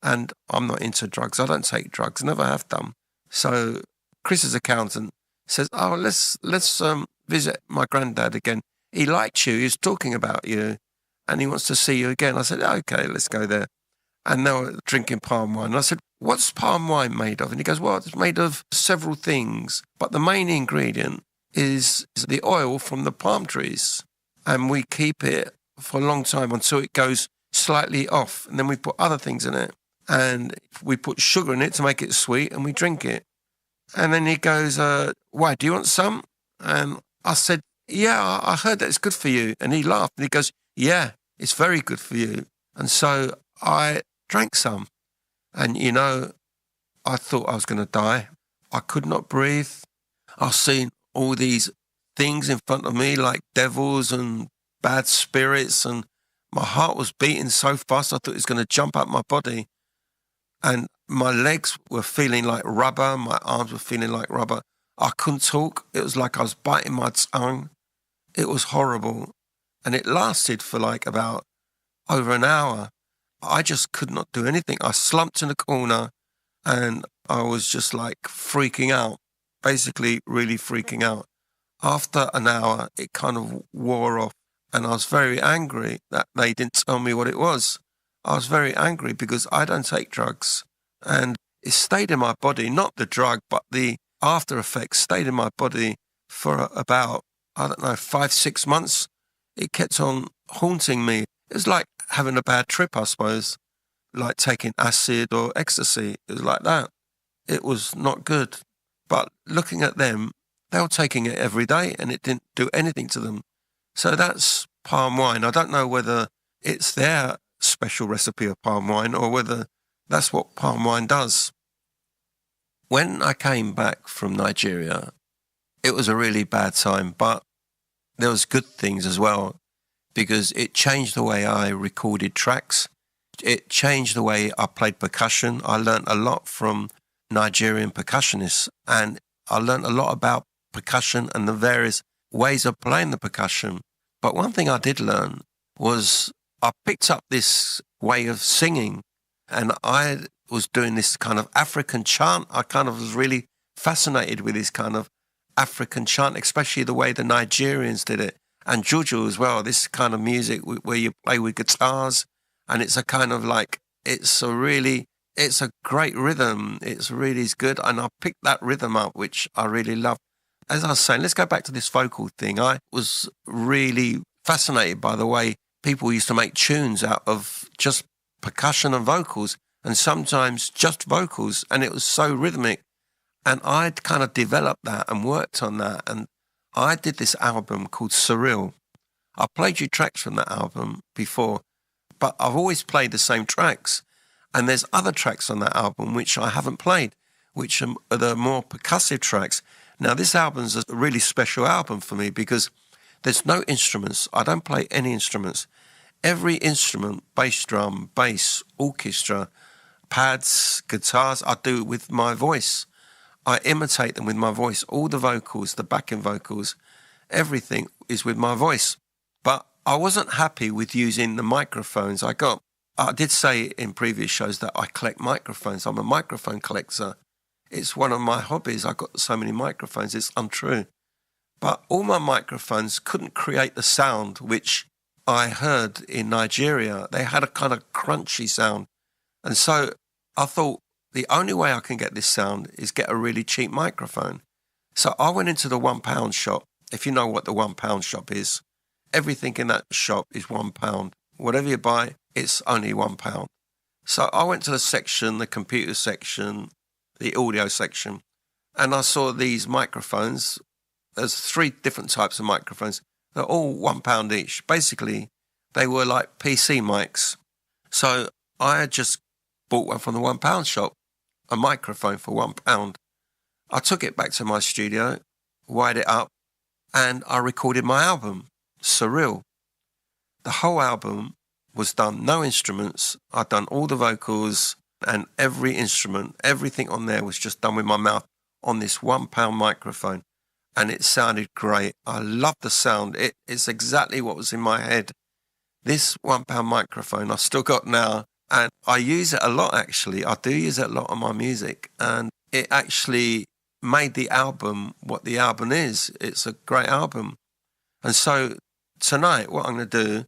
And I'm not into drugs. I don't take drugs, never have done. So Chris's accountant says, oh, let's visit my granddad again. He liked you. He was talking about you and he wants to see you again. I said, okay, let's go there. And they were drinking palm wine. And I said, what's palm wine made of? And he goes, well, it's made of several things, but the main ingredient is the oil from the palm trees. And we keep it for a long time until it goes slightly off. And then we put other things in it. And we put sugar in it to make it sweet and we drink it. And then he goes, why, do you want some? And I said, yeah, I heard that it's good for you. And he laughed and he goes, yeah, it's very good for you. And so I drank some. And, you know, I thought I was going to die. I could not breathe. I seen all these things in front of me like devils and bad spirits. And my heart was beating so fast I thought it was going to jump out my body. And my legs were feeling like rubber. My arms were feeling like rubber. I couldn't talk. It was like I was biting my tongue. It was horrible. And it lasted for like about over an hour. I just could not do anything. I slumped in the corner and I was just like freaking out, basically really freaking out. After an hour, it kind of wore off and I was very angry that they didn't tell me what it was. I was very angry because I don't take drugs and it stayed in my body, not the drug, but the after effects stayed in my body for about, 5-6 months. It kept on haunting me. It was like having a bad trip, I suppose, like taking acid or ecstasy. It was like that. It was not good. But looking at them, they were taking it every day and it didn't do anything to them. So that's palm wine. I don't know whether it's their special recipe of palm wine or whether that's what palm wine does. When I came back from Nigeria, it was a really bad time, but there was good things as well because it changed the way I recorded tracks. It changed the way I played percussion. I learned a lot from Nigerian percussionists and I learned a lot about percussion and the various ways of playing the percussion. But one thing I did learn was I picked up this way of singing and I was doing this kind of African chant. I kind of was really fascinated with this kind of African chant, especially the way the Nigerians did it. And juju as well, this kind of music where you play with guitars and it's a kind of like, it's a great rhythm. It's really good. And I picked that rhythm up, which I really love. As I was saying, let's go back to this vocal thing. I was really fascinated by the way people used to make tunes out of just percussion and vocals and sometimes just vocals. And it was so rhythmic. And I'd kind of developed that and worked on that. And I did this album called Surreal. I played you tracks from that album before, but I've always played the same tracks. And there's other tracks on that album which I haven't played, which are the more percussive tracks. Now, this album's a really special album for me because there's no instruments. I don't play any instruments. Every instrument, bass drum, bass, orchestra, pads, guitars, I do it with my voice. I imitate them with my voice. All the vocals, the backing vocals, everything is with my voice. But I wasn't happy with using the microphones I got. I did say in previous shows that I collect microphones. I'm a microphone collector. It's one of my hobbies. I got so many microphones, it's untrue. But all my microphones couldn't create the sound which I heard in Nigeria. They had a kind of crunchy sound. And so I thought, the only way I can get this sound is get a really cheap microphone. So I went into the £1 shop. If you know what the £1 shop is, everything in that shop is £1. Whatever you buy, it's only £1. So I went to the section, the computer section, the audio section, and I saw these microphones. There's 3 different types of microphones. They're all £1 each. Basically, they were like PC mics. So I had just bought one from the £1 shop. A microphone for £1. I took it back to my studio, wired it up, and I recorded my album, Surreal. The whole album was done, no instruments. I'd done all the vocals and every instrument, everything on there was just done with my mouth on this £1 microphone. And it sounded great. I loved the sound. It's exactly what was in my head. this £1 microphone I've still got now, and I use it a lot, actually. I do use it a lot on my music, and it actually made the album what the album is. It's a great album. And so tonight, what I'm going to do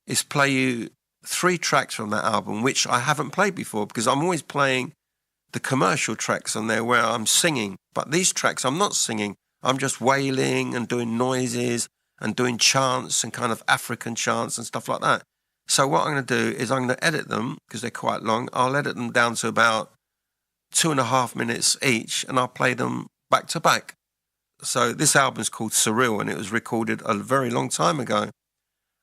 is play you 3 tracks from that album, which I haven't played before, because I'm always playing the commercial tracks on there where I'm singing. But these tracks, I'm not singing. I'm just wailing and doing noises and doing chants and kind of African chants and stuff like that. So what I'm going to do is I'm going to edit them, because they're quite long. I'll edit them down to about 2.5 minutes each, and I'll play them back to back. So this album's called Surreal, and it was recorded a very long time ago.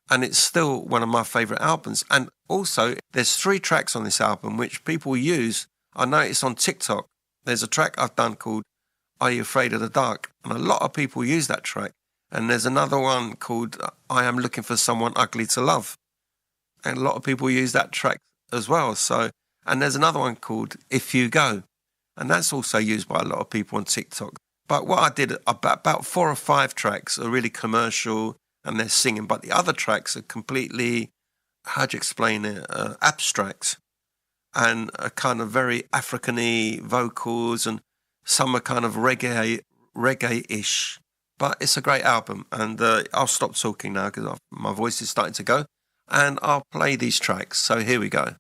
And it's still one of my favourite albums. And also, there's 3 tracks on this album which people use. I noticed on TikTok, there's a track I've done called Are You Afraid of the Dark? And a lot of people use that track. And there's another one called I Am Looking for Someone Ugly to Love. And a lot of people use that track as well. So, and there's another one called If You Go. And that's also used by a lot of people on TikTok. But what I did, about 4 or 5 tracks are really commercial and they're singing. But the other tracks are completely, how do you explain it, abstract. And are kind of very African-y vocals, and some are kind of reggae-ish. But it's a great album, and I'll stop talking now because my voice is starting to go, and I'll play these tracks. So here we go.